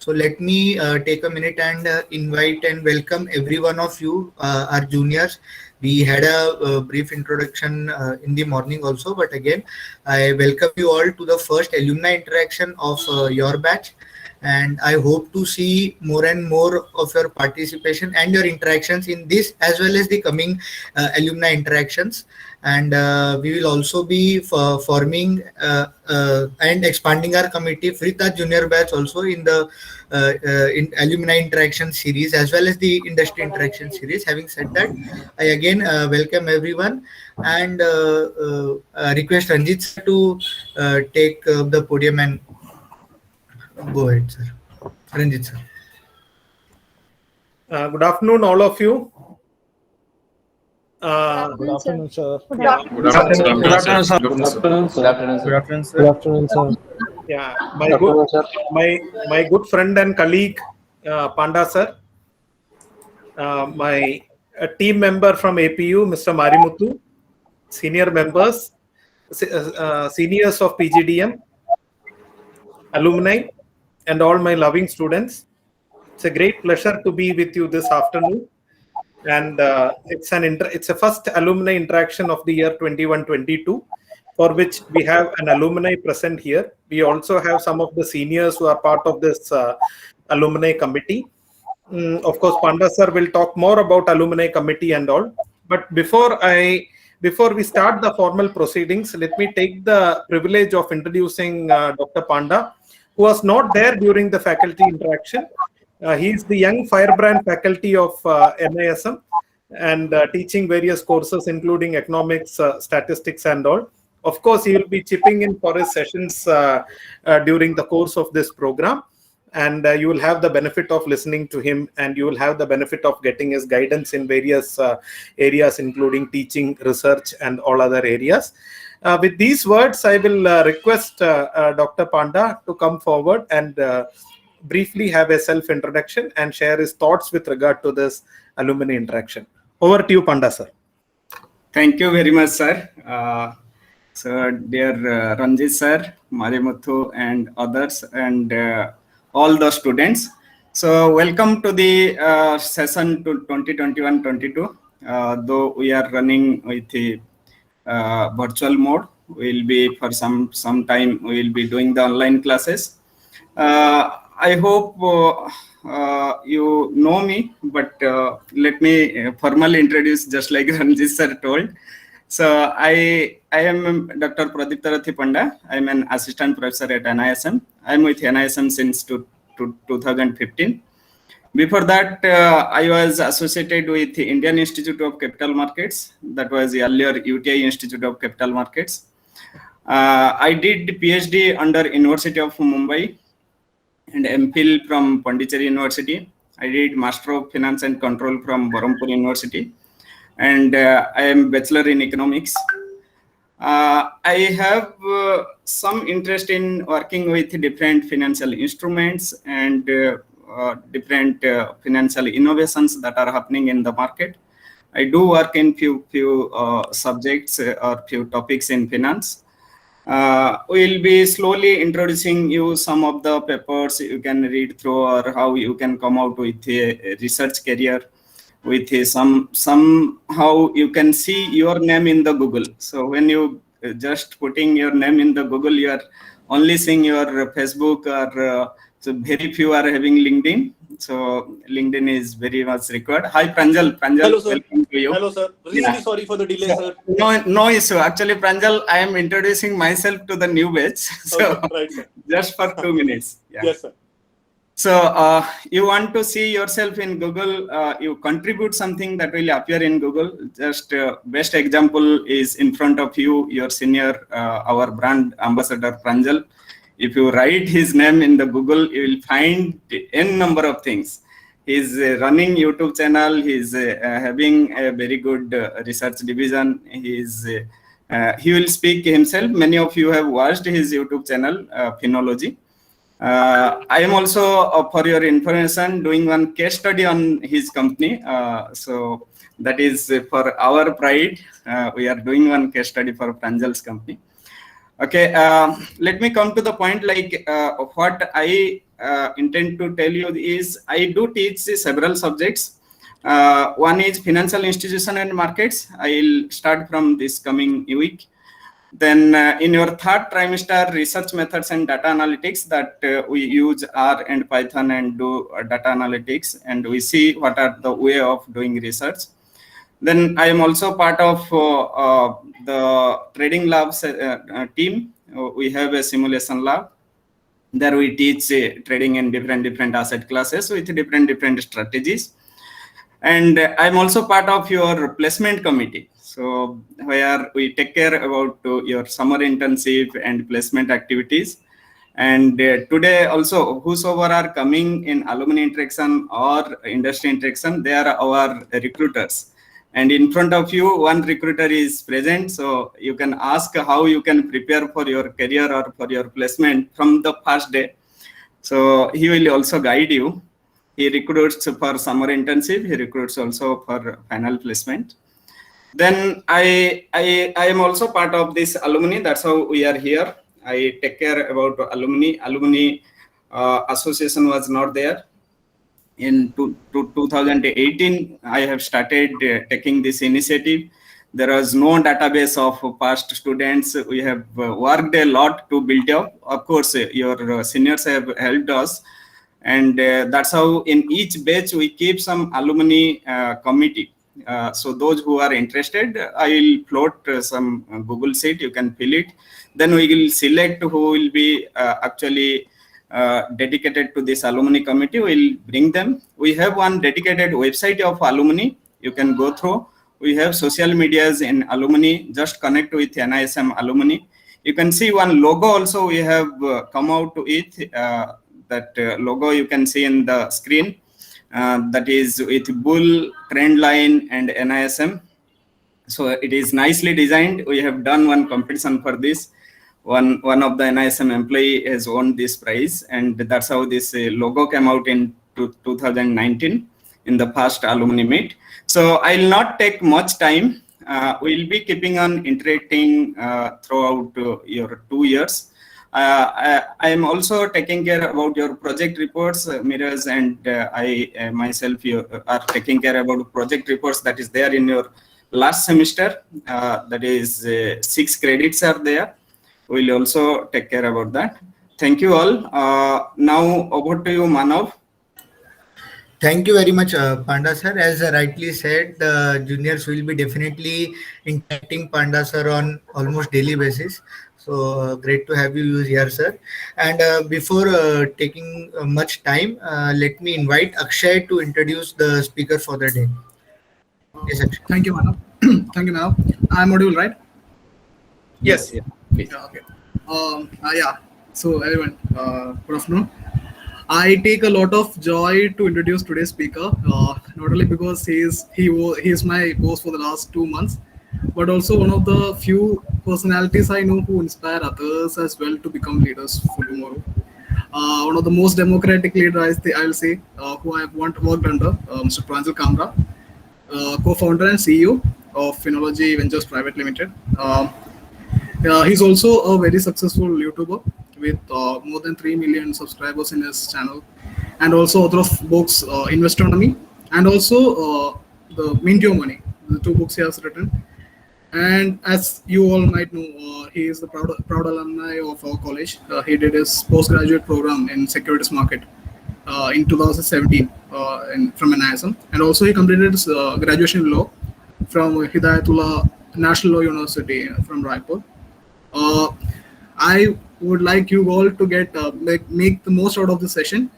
So let me take a minute and invite and welcome every one of you, our juniors. We had a brief introduction in the morning also, but again, I welcome you all to the first alumni interaction of your batch. And I hope to see more and more of your participation and your interactions in this as well as the coming alumni interactions. And we will also be forming and expanding our committee with our junior batch also in the in alumni interaction series as well as the industry interaction series. Having said that, I again welcome everyone and request Ranjit sir to take the podium and go ahead, sir. Ranjit sir. Good afternoon, all of you. Good afternoon, sir. Good afternoon, sir. Good afternoon, sir. Good afternoon, sir. Good afternoon, sir. Good afternoon, sir. Yeah, my good friend and colleague, Panda sir, my team member from APU, Mr. Marimuthu, senior members, seniors of PGDM, alumni, and all my loving students. It's a great pleasure to be with you this afternoon. And it's a first alumni interaction of the year 21-22, for which we have an alumni present here. We also have some of the seniors who are part of this alumni committee. Of course, Panda sir will talk more about alumni committee and all. But before we start the formal proceedings, let me take the privilege of introducing Dr. Panda, who was not there during the faculty interaction. He is the young firebrand faculty of NISM and teaching various courses, including economics, statistics, and all. Of course, he will be chipping in for his sessions during the course of this program. And you will have the benefit of listening to him, and you will have the benefit of getting his guidance in various areas, including teaching, research, and all other areas. With these words, I will request Dr. Panda to come forward and briefly have a self-introduction and share his thoughts with regard to this alumni interaction. Over to you, Panda sir. Thank you very much, sir. So, dear Ranjit sir, Marimuthu, and others, and all the students. So, welcome to the session to 2021-22. Though we are running with the virtual mode, we will be for some time we will be doing the online classes. I hope you know me, but let me formally introduce, just like Ranjit sir told. So I am Dr. Pradipta Rathi Panda. I am an assistant professor at NISM. I am with NISM since 2015. Before that, I was associated with the Indian Institute of Capital Markets. That was the earlier UTI Institute of Capital Markets. I did PhD under University of Mumbai and MPhil from Pondicherry University. I did Master of Finance and Control from Berhampur University. And I am Bachelor in Economics. I have some interest in working with different financial instruments and different financial innovations that are happening in the market. I do work in few subjects or few topics in finance. We'll be slowly introducing you some of the papers you can read through, or how you can come out with a research career with a somehow you can see your name in the Google. So when you just putting your name in the Google, you are only seeing your Facebook, or so very few are having LinkedIn. So LinkedIn is very much required. Hi Pranjal. Hello, sir. Welcome to you. Hello, sir. Really sorry for the delay, sir. No issue. Actually, Pranjal, I am introducing myself to the new batch. So Okay, right, sir. just for 2 minutes. Yeah. Yes, sir. So you want to see yourself in Google, you contribute something that will appear in Google. Just best example is in front of you, your senior, our brand ambassador Pranjal. If you write his name in the Google, you will find n number of things. He's running YouTube channel. He's having a very good research division. He will speak himself. Many of you have watched his YouTube channel, Phenology. I am also, for your information, doing one case study on his company. So that is for our pride. We are doing one case study for Pranjal's company. Okay, let me come to the point, like what I intend to tell you is I do teach several subjects. One is financial institution and markets. I'll start from this coming week. Then in your third trimester, research methods and data analytics, that we use R and Python and do data analytics, and we see what are the way of doing research. Then I am also part of the trading labs team. We have a simulation lab. There we teach trading in different asset classes with different strategies. And I'm also part of your placement committee. So where we take care about your summer internship and placement activities. And today also, whosoever are coming in alumni interaction or industry interaction, they are our recruiters. And in front of you, one recruiter is present. So you can ask how you can prepare for your career or for your placement from the first day. So he will also guide you. He recruits for summer internship. He recruits also for final placement. Then I am also part of this alumni. That's how we are here. I take care about alumni. Alumni association was not there. In 2018, I have started taking this initiative. There was no database of past students. We have worked a lot to build up. Of course, your seniors have helped us. And that's how in each batch we keep some alumni committee. So those who are interested, I will float some Google Sheet. You can fill it. Then we will select who will be actually dedicated to this alumni committee. We'll bring them. We have one dedicated website of alumni. You can go through. We have social medias in alumni. Just connect with NISM alumni. You can see one logo also we have come out to it. That logo you can see in the screen. That is with bull, trend line, and NISM. So it is nicely designed. We have done one competition for this. One of the NISM employee has won this prize, and that's how this logo came out in 2019 in the first alumni meet. So I'll not take much time. We'll be keeping on interacting throughout your 2 years. I am also taking care about your project reports. Miraj and I myself are taking care about project reports that is there in your last semester. That is 6 credits are there. We'll also take care about that. Thank you all. Now over to you, Manav. Thank you very much, Panda sir. As rightly said, the juniors will be definitely interacting Panda sir on almost daily basis. So great to have you here, sir. And before taking much time, let me invite Akshay to introduce the speaker for the day. Yes, Akshay. Thank you, Manav. Thank you, Manav. I'm audible, right? Yes. Please. Yeah, okay. Yeah. So everyone, good afternoon. I take a lot of joy to introduce today's speaker, not only because he is my boss for the last 2 months, but also one of the few personalities I know who inspire others as well to become leaders for tomorrow. One of the most democratic leaders, I'll say, who I have worked under, Mr. Pranjal Kamra, co-founder and CEO of Phenology Ventures Private Limited. He's also a very successful YouTuber with more than 3 million subscribers in his channel, and also author of books Investonomy and also the Mint Your Money, the 2 books he has written. And as you all might know, he is the proud alumni of our college. He did his postgraduate program in securities market in 2017 from NISM, and also he completed his graduation in law from Hidayatullah National Law University from Raipur. I would like you all to get make the most out of the session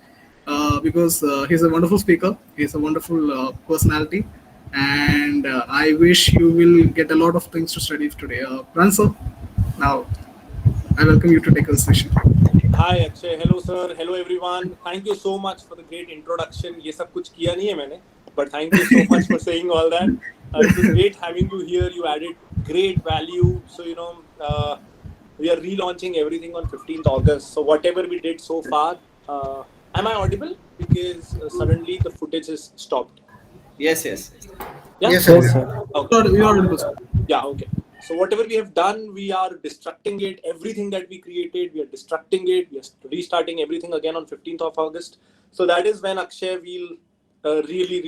because he's a wonderful speaker. He's a wonderful personality, and I wish you will get a lot of things to study today. Pranjal, now I welcome you to take the session. Hi Akshay, hello sir, hello everyone. Thank you so much for the great introduction. ये सब कुछ किया नहीं है मैंने, but thank you so much for saying all that. It was great having you here. You added great value. So we are relaunching everything on 15th August. So whatever we did so far, am I audible? Because suddenly the footage is stopped. Yes. Yeah? Yes, sir. Okay. You are audible, sir. Yeah, okay. So whatever we have done, we are destructing it. Everything that we created, we are destructing it. We are restarting everything again on 15th of August. So that is when Akshay will really,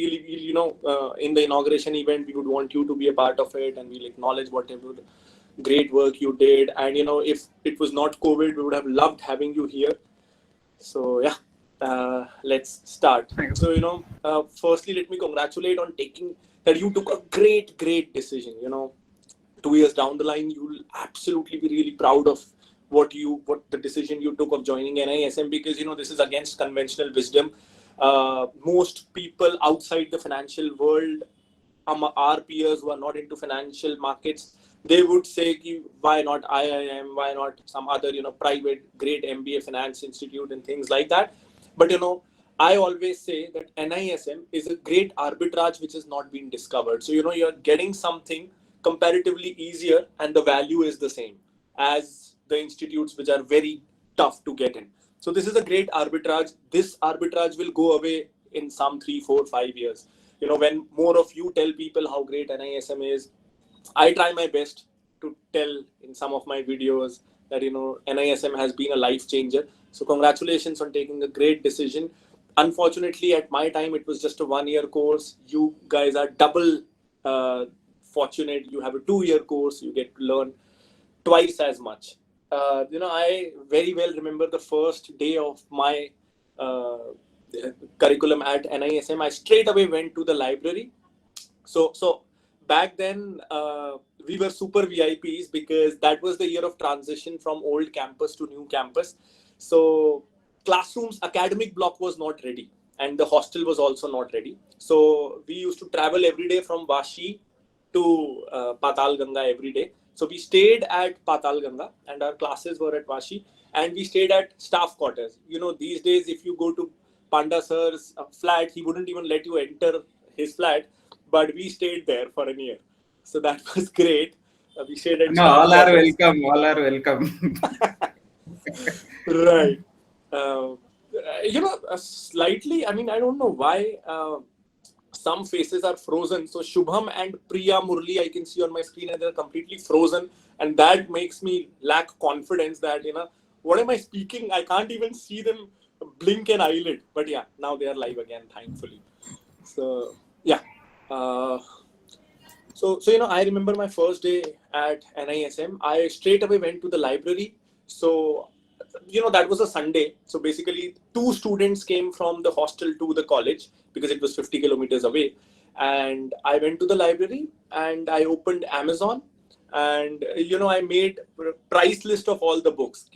in the inauguration event, we would want you to be a part of it, and we'll acknowledge whatever great work you did. And if it was not COVID, we would have loved having you here. So yeah, let's start. So firstly, let me congratulate on taking that. You took a great decision. 2 years down the line, you will absolutely be really proud of what the decision you took of joining NISM, because this is against conventional wisdom. Most people outside the financial world, our peers who are not into financial markets, they would say, why not IIM, why not some other private great MBA finance institute and things like that. But I always say that NISM is a great arbitrage which has not been discovered. So you're getting something comparatively easier, and the value is the same as the institutes which are very tough to get in. So this is a great arbitrage. This arbitrage will go away in some 3, 4, 5 years. When more of you tell people how great NISM is, I try my best to tell in some of my videos that NISM has been a life changer. So congratulations on taking a great decision. Unfortunately, at my time, it was just a 1-year course. You guys are double fortunate. You have a 2-year course. You get to learn twice as much. I very well remember the first day of my curriculum at NISM. I straight away went to the library. So back then, we were super VIPs because that was the year of transition from old campus to new campus. So classrooms, academic block was not ready, and the hostel was also not ready. So we used to travel every day from Vashi to Patal Ganga every day. So we stayed at Patal Ganga, and our classes were at Vashi, and we stayed at staff quarters. These days, if you go to Panda sir's flat, he wouldn't even let you enter his flat, but we stayed there for a year. So that was great. We stayed at staff all are quarters. welcome. All are welcome. Right. Slightly, I don't know why some faces are frozen. So Shubham and Priya Murli, I can see on my screen, and they're completely frozen. And that makes me lack confidence that, what am I speaking? I can't even see them blink an eyelid. But yeah, now they are live again, thankfully. So yeah. So I remember my first day at NISM. I straight away went to the library. So that was a Sunday. So basically 2 students came from the hostel to the college because it was 50 kilometers away. And I went to the library and I opened Amazon, and, I made a price list of all the books,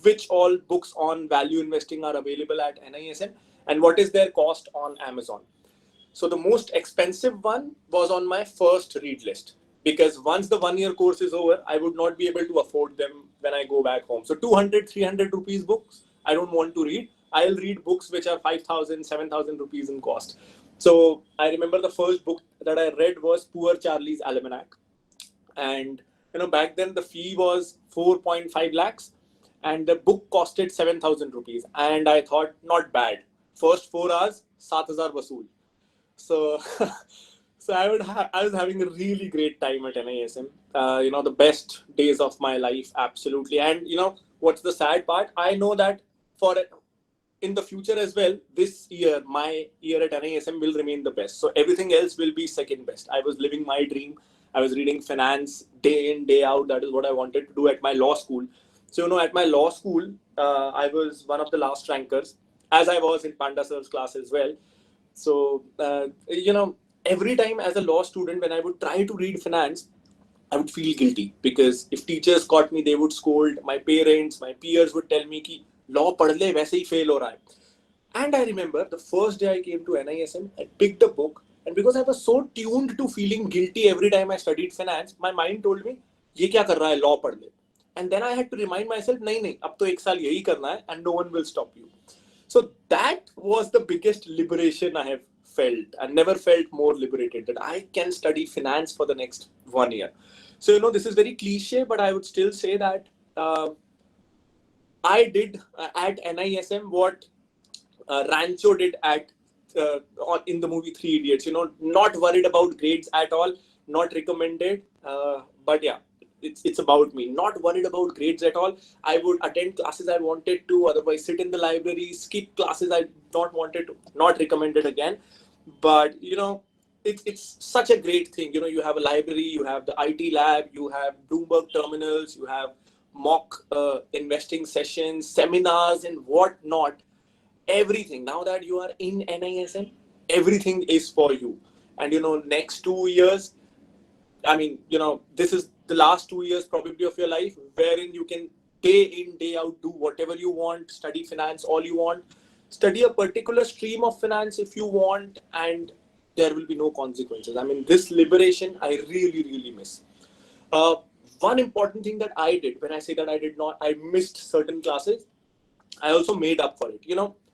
which all books on value investing are available at NISM and what is their cost on Amazon. So the most expensive one was on my first read list, because once the 1-year course is over, I would not be able to afford them when I go back home. So 200, 300 rupees books, I don't want to read. I'll read books which are 5,000, 7,000 rupees in cost. So I remember the first book that I read was Poor Charlie's Almanac. And, back then the fee was 4.5 lakhs and the book costed 7,000 rupees. And I thought, not bad. First 4 hours, 7,000 vasool. So, I was having a really great time at NISM. The best days of my life, absolutely. And what's the sad part? I know that in the future as well, this year, my year at NISM will remain the best. So everything else will be second best. I was living my dream. I was reading finance day in, day out. That is what I wanted to do at my law school. So, at my law school, I was one of the last rankers, as I was in Panda sir's class as well. So, every time as a law student, when I would try to read finance, I would feel guilty, because if teachers caught me, they would scold. My parents, my peers would tell me ki law padh le, वैसे ही fail हो रहा है. And I remember the first day I came to NISM, I picked a book, and because I was so tuned to feeling guilty every time I studied finance, my mind told me, ये क्या कर रहा है, law पढ़ ले. And then I had to remind myself, नहीं, अब तो 1 साल यही करना है, and no one will stop you. So that was the biggest liberation I have felt. I never felt more liberated, that I can study finance for the next 1 year. So, this is very cliche, but I would still say that I did at NISM what Rancho did in the movie 3 Idiots. Not worried about grades at all, not recommended, But yeah, it's about me. Not worried about grades at all. I would attend classes I wanted to, otherwise sit in the library, skip classes I not wanted to. Not recommended again. But it's such a great thing. You have a library, you have the IT lab, you have Bloomberg terminals, you have mock investing sessions, seminars, and whatnot. Everything. Now that you are in NISM, everything is for you. And next 2 years, I mean, this is the last 2 years probably of your life, wherein you can day in, day out, do whatever you want, study finance all you want, study a particular stream of finance if you want, and there will be no consequences. I mean, this liberation, I really, really miss. One important thing that I did, when I say that I missed certain classes, I also made up for it.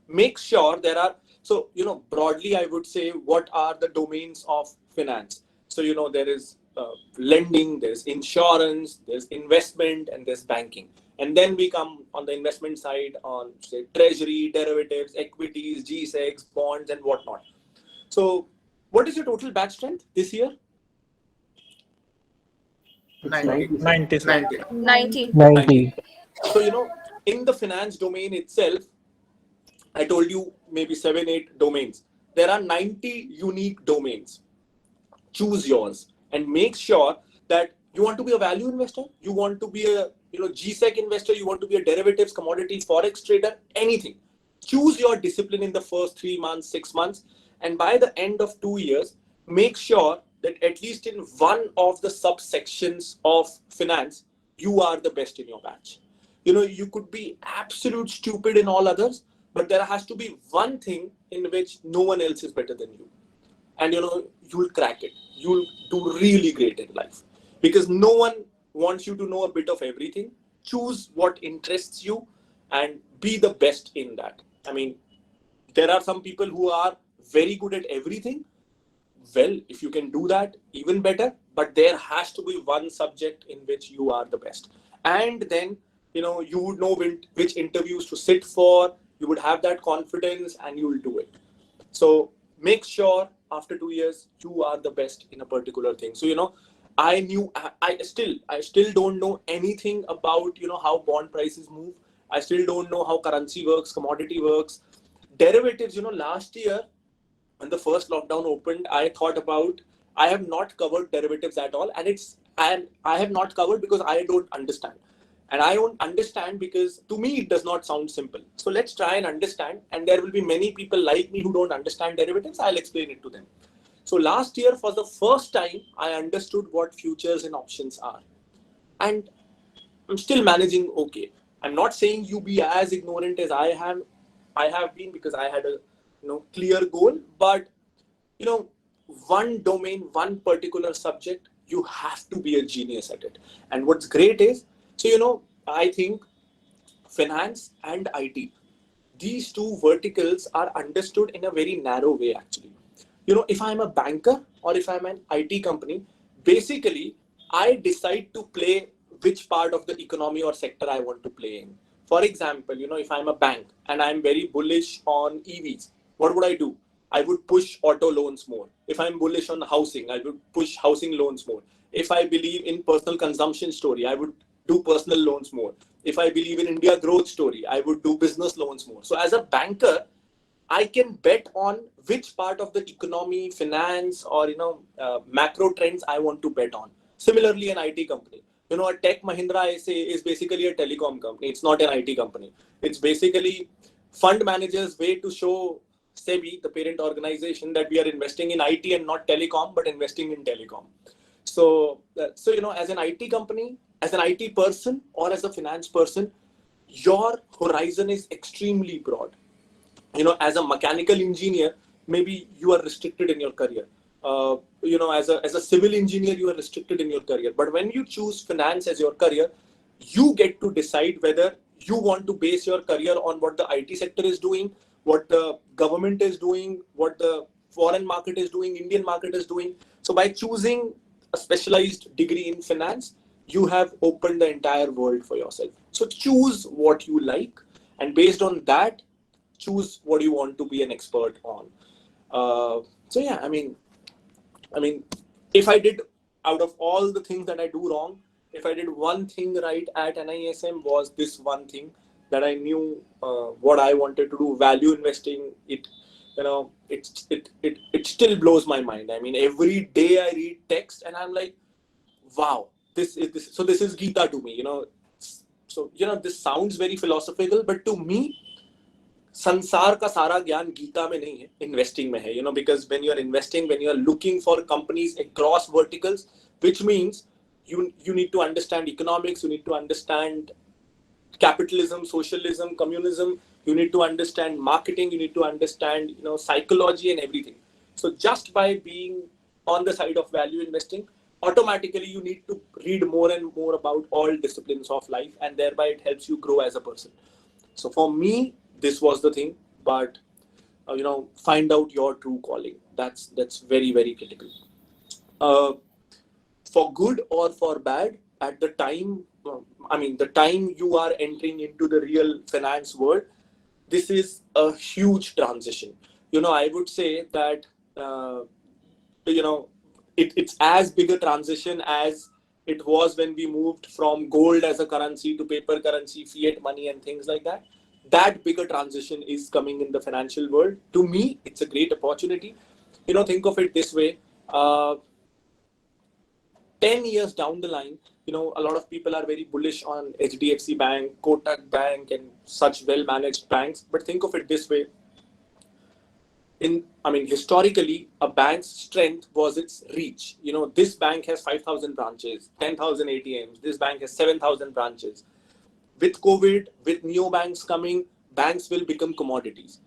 Make sure there are, so, broadly, I would say, what are the domains of finance? So, there is lending, there's insurance, there's investment, and there's banking. And then we come on the investment side on, say, treasury, derivatives, equities, G-Secs, bonds, and whatnot. So what is your total batch strength this year? 90. 90. So, in the finance domain itself, I told you maybe 7-8 domains. There are 90 unique domains. Choose yours and make sure that you want to be a value investor, you want to be a G-Sec investor, you want to be a derivatives, commodity, forex trader, anything. Choose your discipline in the first 3 months, 6 months, and by the end of 2 years, make sure that at least in one of the subsections of finance, you are the best in your batch. You could be absolute stupid in all others, but there has to be one thing in which no one else is better than you. And you'll crack it. You'll do really great in life, because no one wants you to know a bit of everything. Choose what interests you and be the best in that. I mean, there are some people who are very good at everything. Well, if you can do that, even better. But there has to be one subject in which you are the best. And then, you would know which interviews to sit for. You would have that confidence and you will do it. So make sure after 2 years, you are the best in a particular thing. So, I still don't know anything about, how bond prices move. I still don't know how currency works, commodity works. Derivatives, last year when the first lockdown opened, I thought about, I have not covered derivatives at all. And I have not covered because I don't understand. And I don't understand because to me, it does not sound simple. So let's try and understand. And there will be many people like me who don't understand derivatives. I'll explain it to them. So last year, for the first time, I understood what futures and options are. And I'm still managing okay. I'm not saying you be as ignorant as I have been, because I had a clear goal. But, one domain, one particular subject, you have to be a genius at it. And what's great is, so, I think finance and IT, these two verticals are understood in a very narrow way, actually. If I'm a banker or if I'm an IT company, basically, I decide to play which part of the economy or sector I want to play in. For example, if I'm a bank and I'm very bullish on EVs, what would I do? I would push auto loans more. If I'm bullish on housing, I would push housing loans more. If I believe in personal consumption story, I would do personal loans more. If I believe in India growth story, I would do business loans more. So as a banker, I can bet on which part of the economy, finance, or macro trends I want to bet on. Similarly, an IT company. A Tech Mahindra, I say, is basically a telecom company. It's not an IT company. It's basically fund managers' way to show SEBI, the parent organization, that we are investing in IT and not telecom, but investing in telecom. So as an IT company, as an IT person, or as a finance person, your horizon is extremely broad. As a mechanical engineer, maybe you are restricted in your career. As a civil engineer, you are restricted in your career. But when you choose finance as your career, you get to decide whether you want to base your career on what the IT sector is doing, what the government is doing, what the foreign market is doing, Indian market is doing. So by choosing a specialized degree in finance, you have opened the entire world for yourself. So choose what you like, and based on that, choose what you want to be an expert on. So yeah, I mean, if I did out of all the things that I do wrong, if I did one thing right at NISM, was this one thing, that I knew what I wanted to do. Value investing, it still blows my mind. I mean, every day I read text and I'm like, wow, this is so this is Gita to me, So this sounds very philosophical, but to me, संसार का सारा ज्ञान गीता में नहीं है, investing में है, because when you are investing, when you are looking for companies across verticals, which means you need to understand economics, you need to understand capitalism, socialism, communism, you need to understand marketing, you need to understand psychology and everything. So just by being on the side of value investing, automatically you need to read more and more about all disciplines of life, and thereby it helps you grow as a person. So for me, this was the thing. But find out your true calling. That's very, very critical. For good or for bad, at the time, the time you are entering into the real finance world, this is a huge transition. I would say that it's as big a transition as it was when we moved from gold as a currency to paper currency, fiat money, and things like that. That bigger transition is coming in the financial world. To me, it's a great opportunity. Think of it this way. 10 years down the line, a lot of people are very bullish on HDFC Bank, Kotak Bank, and such well-managed banks. But think of it this way. Historically, a bank's strength was its reach. This bank has 5,000 branches, 10,000 ATMs. This bank has 7,000 branches. With COVID, with neobanks coming, banks will become commodities.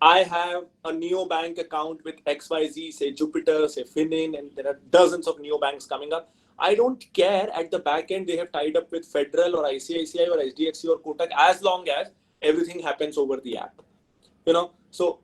I have a neobank account with XYZ, say Jupiter, say Finin, and there are dozens of neobanks coming up. I don't care at the back end they have tied up with Federal or ICICI or HDFC or Kotak, as long as everything happens over the app. So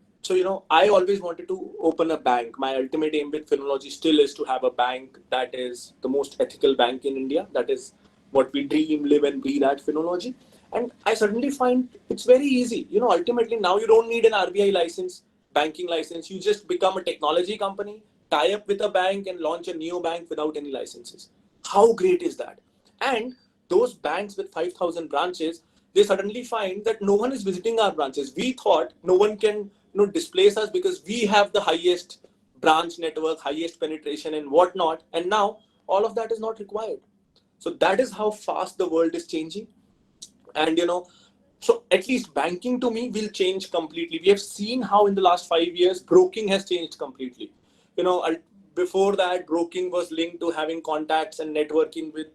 I always wanted to open a bank. My ultimate aim with Finology still is to have a bank that is the most ethical bank in India. That is what we dream, live, and breathe at Finology. And I suddenly find it's very easy. Ultimately now you don't need an RBI license, banking license. You just become a technology company, tie up with a bank, and launch a neobank without any licenses. How great is that? And those banks with 5,000 branches, they suddenly find that no one is visiting our branches. We thought no one can displace us because we have the highest branch network, highest penetration, and whatnot. And now all of that is not required. So that is how fast the world is changing. And so at least banking to me will change completely. We have seen how in the last 5 years broking has changed completely. Before that, broking was linked to having contacts and networking with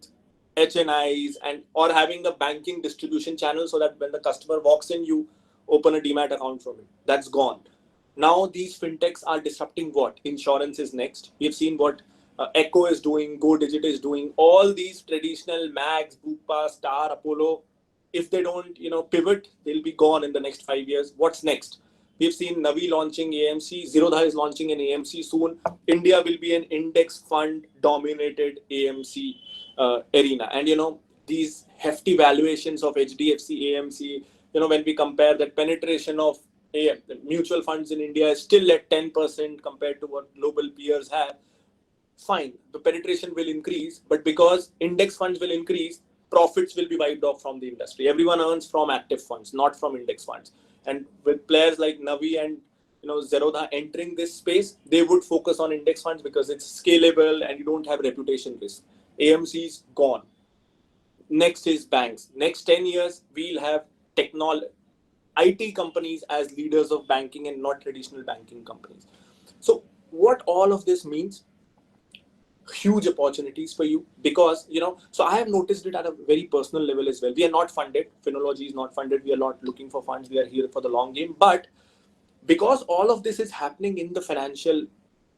HNIs or having a banking distribution channel, so that when the customer walks in, you open a demat account from it. That's gone. Now these fintechs are disrupting what? Insurance is next. We've seen what Echo is doing, Go Digit is doing. All these traditional Mags, Bupa, Star, Apollo, if they don't pivot, they'll be gone in the next 5 years. What's next? We've seen Navi launching AMC, Zerodha is launching an AMC soon. India will be an index fund dominated AMC arena. And these hefty valuations of HDFC, AMC, when we compare that penetration of mutual funds in India is still at 10% compared to what global peers have. Fine, the penetration will increase, but because index funds will increase, profits will be wiped off from the industry. Everyone earns from active funds, not from index funds. And with players like Navi and Zerodha entering this space, they would focus on index funds because it's scalable and you don't have reputation risk. AMC's gone. Next is banks. Next 10 years, we'll have IT companies as leaders of banking and not traditional banking companies. So what all of this means? Huge opportunities for you, because so I have noticed it at a very personal level as well. We are not funded. Finology is not funded. We are not looking for funds. We are here for the long game. But because all of this is happening in the financial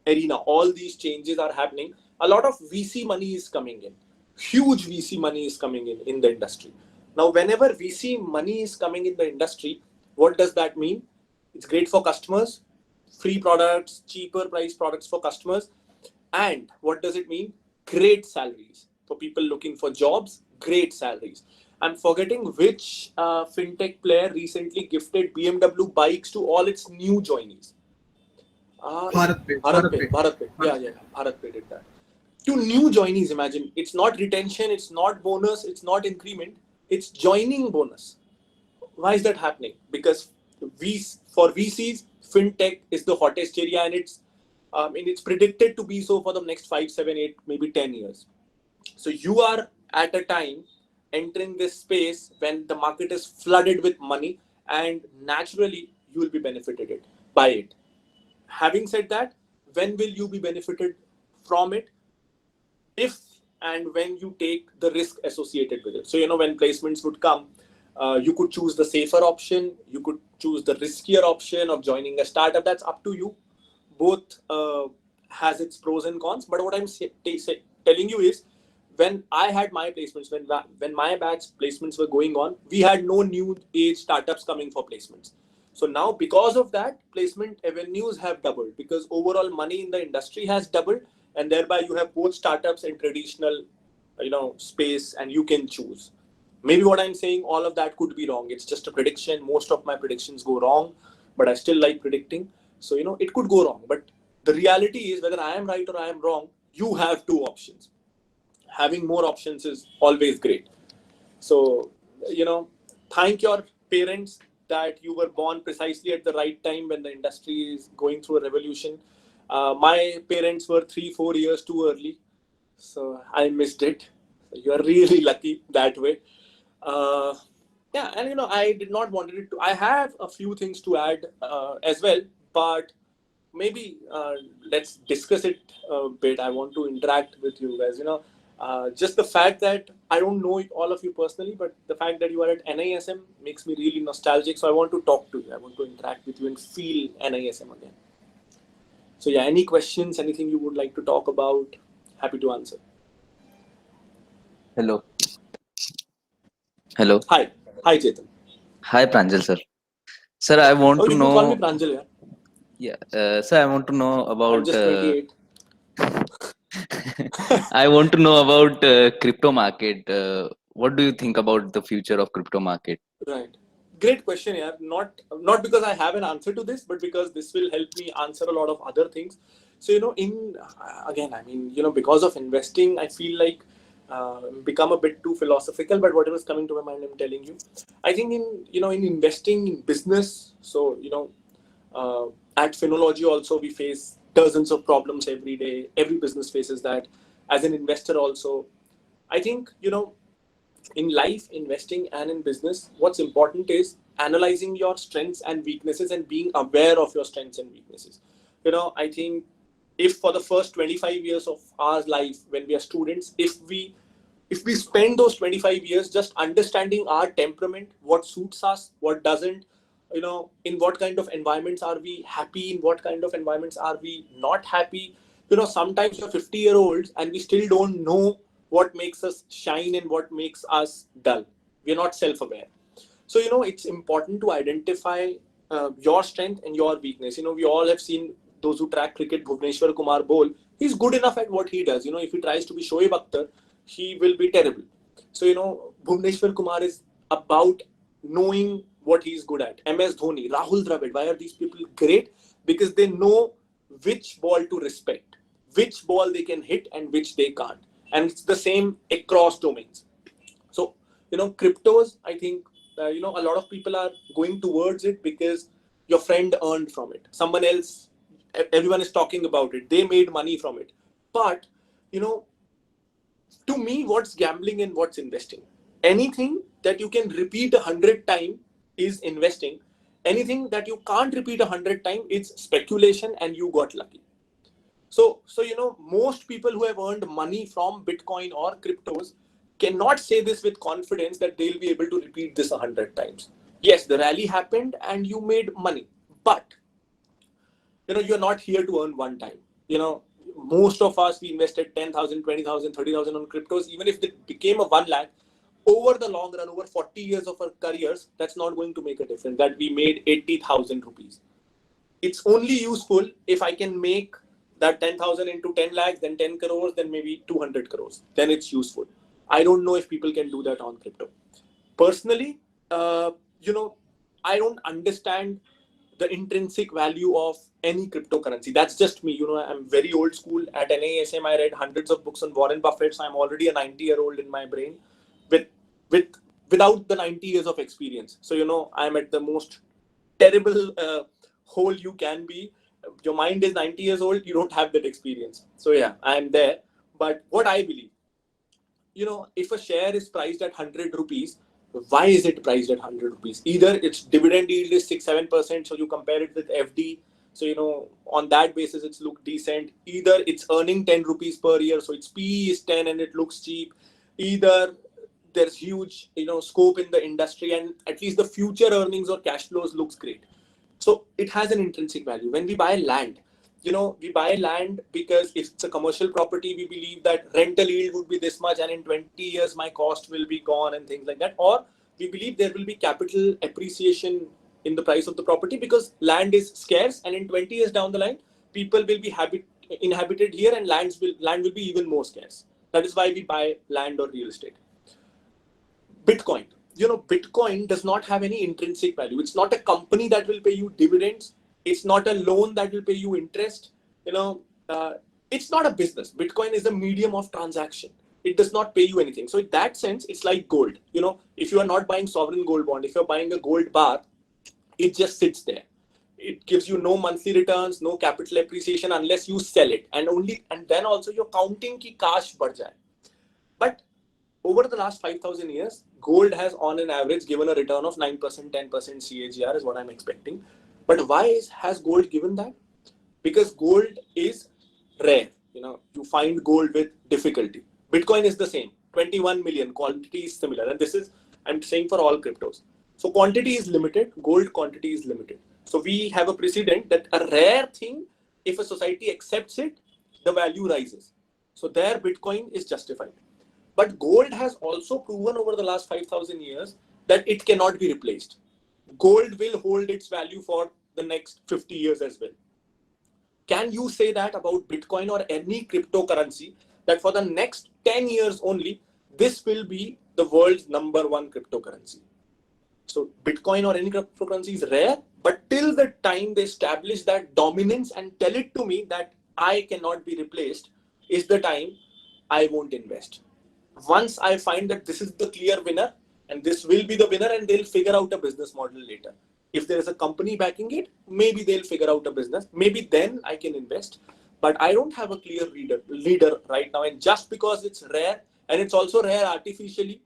arena, all these changes are happening, a lot of VC money is coming in. Huge VC money is coming in the industry. Now, whenever VC money is coming in the industry, what does that mean? It's great for customers, free products, cheaper price products for customers. And what does it mean? Great salaries for people looking for jobs, great salaries. I'm forgetting which fintech player recently gifted BMW bikes to all its new joinees. BharatPe. Yeah, BharatPe did that. to new joinees, imagine, it's not retention, it's not bonus, it's not increment, it's joining bonus. Why is that happening? Because for VCs, fintech is the hottest area, and it's predicted to be so for the next 5, 7, 8, maybe 10 years. So you are at a time entering this space when the market is flooded with money, and naturally you will be benefited by it. Having said that, when will you be benefited from it? If and when you take the risk associated with it. So, when placements would come, you could choose the safer option, you could choose the riskier option of joining a startup. That's up to you. Both has its pros and cons. But what I'm telling you is, when I had my placements, when my batch placements were going on, we had no new age startups coming for placements. So now, because of that, placement avenues have doubled, because overall money in the industry has doubled, and thereby you have both startups and traditional, space, and you can choose. Maybe what I'm saying, all of that could be wrong. It's just a prediction. Most of my predictions go wrong, but I still like predicting. So, it could go wrong. But the reality is, whether I am right or I am wrong, you have two options. Having more options is always great. So, thank your parents that you were born precisely at the right time when the industry is going through a revolution. My parents were 3-4 years too early, so I missed it. So you are really lucky that way. Yeah, and I did not want it to. I have a few things to add as well, but maybe let's discuss it a bit. I want to interact with you guys. Just the fact that I don't know all of you personally, but the fact that you are at NISM makes me really nostalgic. So I want to talk to you. I want to interact with you and feel NISM again. So yeah, any questions, anything you would like to talk about? Happy to answer. Hello. Hi, Chetan. Hi, Pranjal sir. Sir, I want to You know. can call me Pranjal, yeah. Sir, I want to know about. I'm just 28. I want to know about crypto market. What do you think about the future of crypto market? Right. Great question, yeah. Not because I have an answer to this, but because this will help me answer a lot of other things. So, because of investing, I feel like become a bit too philosophical, but whatever is coming to my mind, I'm telling you. I think in investing in business, so, at Phenology also, we face dozens of problems every day. Every business faces that. As an investor also, I think, in life, investing, and in business, what's important is analyzing your strengths and weaknesses and being aware of your strengths and weaknesses. I think if for the first 25 years of our life, when we are students, if we spend those 25 years just understanding our temperament, what suits us, what doesn't, in what kind of environments are we happy, in what kind of environments are we not happy. Sometimes you're 50-year-olds and we still don't know what makes us shine and what makes us dull. We're not self-aware. So, it's important to identify your strength and your weakness. We all have seen those who track cricket, Bhuvneshwar Kumar Bol. He's good enough at what he does. If he tries to be Shoaib Akhtar, he will be terrible. So, Bhuvneshwar Kumar is about knowing what he's good at. MS Dhoni, Rahul Dravid, why are these people great? Because they know which ball to respect, which ball they can hit and which they can't. And it's the same across domains. So, cryptos, I think, a lot of people are going towards it because your friend earned from it. Someone else, everyone is talking about it. They made money from it. But, to me, what's gambling and what's investing? Anything that you can repeat 100 times is investing. Anything that you can't repeat 100 times is speculation and you got lucky. So, most people who have earned money from Bitcoin or cryptos cannot say this with confidence that they'll be able to repeat this 100 times. Yes, the rally happened and you made money, but, you're not here to earn one time. Most of us, we invested 10,000, 20,000, 30,000 on cryptos. Even if it became a 1 lakh, over the long run, over 40 years of our careers, that's not going to make a difference that we made 80,000 rupees. It's only useful if I can make that 10,000 into 10 lakhs, then 10 crores, then maybe 200 crores. Then it's useful. I don't know if people can do that on crypto. Personally, I don't understand the intrinsic value of any cryptocurrency. That's just me. I'm very old school. At NASM, I read hundreds of books on Warren Buffett. So I'm already a 90-year-old in my brain without the 90 years of experience. So, I'm at the most terrible hole you can be. Your mind is 90 years old. You don't have that experience. So yeah, I'm there. But what I believe, if a share is priced at 100 rupees, why is it priced at 100 rupees? Either its dividend yield is 6-7%, so you compare it with FD. So, on that basis, it's look decent. Either it's earning 10 rupees per year, so its PE is 10 and it looks cheap. Either there's huge, scope in the industry and at least the future earnings or cash flows looks great. So it has an intrinsic value. When we buy land, we buy land because if it's a commercial property, we believe that rental yield would be this much and in 20 years, my cost will be gone and things like that. Or we believe there will be capital appreciation in the price of the property because land is scarce and in 20 years down the line, people will be inhabited here and land will be even more scarce. That is why we buy land or real estate. Bitcoin. Bitcoin does not have any intrinsic value. It's not a company that will pay you dividends. It's not a loan that will pay you interest. It's not a business. Bitcoin is a medium of transaction. It does not pay you anything. So in that sense, it's like gold. If you are not buying sovereign gold bond, if you're buying a gold bar, it just sits there. It gives you no monthly returns, no capital appreciation unless you sell it. And then also you're counting ki cash badh jaye. But over the last 5,000 years, gold has on an average given a return of 9%, 10% CAGR is what I'm expecting. But why has gold given that? Because gold is rare. You find gold with difficulty. Bitcoin is the same, 21 million, quantity is similar. And this is, I'm saying for all cryptos. So quantity is limited, gold quantity is limited. So we have a precedent that a rare thing, if a society accepts it, the value rises. So there Bitcoin is justified. But gold has also proven over the last 5,000 years that it cannot be replaced. Gold will hold its value for the next 50 years as well. Can you say that about Bitcoin or any cryptocurrency that for the next 10 years only, this will be the world's #1 cryptocurrency? So Bitcoin or any cryptocurrency is rare, but till the time they establish that dominance and tell it to me that I cannot be replaced is the time I won't invest. Once I find that this is the clear winner and this will be the winner and they'll figure out a business model later. If there is a company backing it, maybe they'll figure out a business. Maybe then I can invest. But I don't have a clear leader right now. And just because it's rare and it's also rare artificially,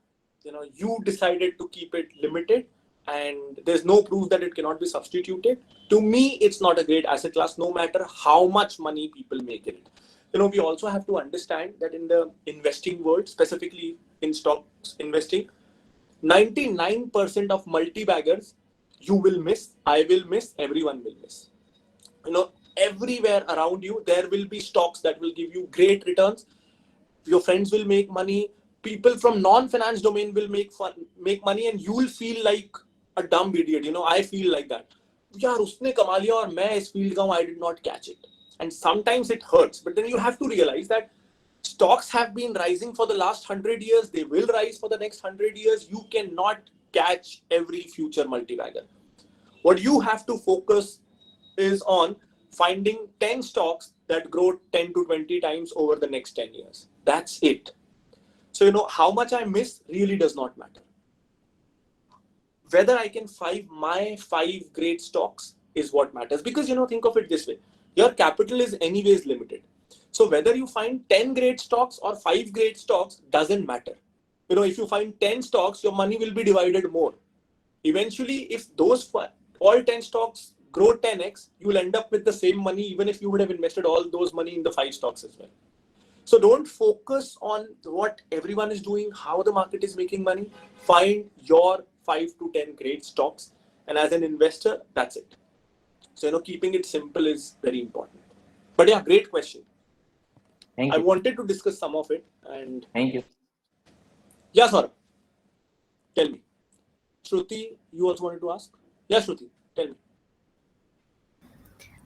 you decided to keep it limited and there's no proof that it cannot be substituted. To me, it's not a great asset class, no matter how much money people make in it. We also have to understand that in the investing world, specifically in stocks investing, 99% of multi-baggers, you will miss, I will miss, everyone will miss. Everywhere around you, there will be stocks that will give you great returns. Your friends will make money. People from non-finance domain will make money and you will feel like a dumb idiot. I feel like that. Yaar, usne kama liya aur main is field ka hu, I did not catch it. And sometimes it hurts. But then you have to realize that stocks have been rising for the last 100 years. They will rise for the next 100 years. You cannot catch every future multi-bagger. What you have to focus is on finding 10 stocks that grow 10 to 20 times over the next 10 years. That's it. So, how much I miss really does not matter. Whether I can find my 5 great stocks is what matters. Because, think of it this way. Your capital is anyways limited. So whether you find 10 great stocks or 5 great stocks doesn't matter. If you find 10 stocks, your money will be divided more. Eventually, if those all 10 stocks grow 10x, you will end up with the same money even if you would have invested all those money in the 5 stocks as well. So don't focus on what everyone is doing, how the market is making money. Find your 5 to 10 great stocks. And as an investor, that's it. So, keeping it simple is very important. But yeah, great question. Thank you. I wanted to discuss some of it. And Thank you. Yeah, Saurabh. Tell me. Shruti, you also wanted to ask? Yeah, Shruti, tell me.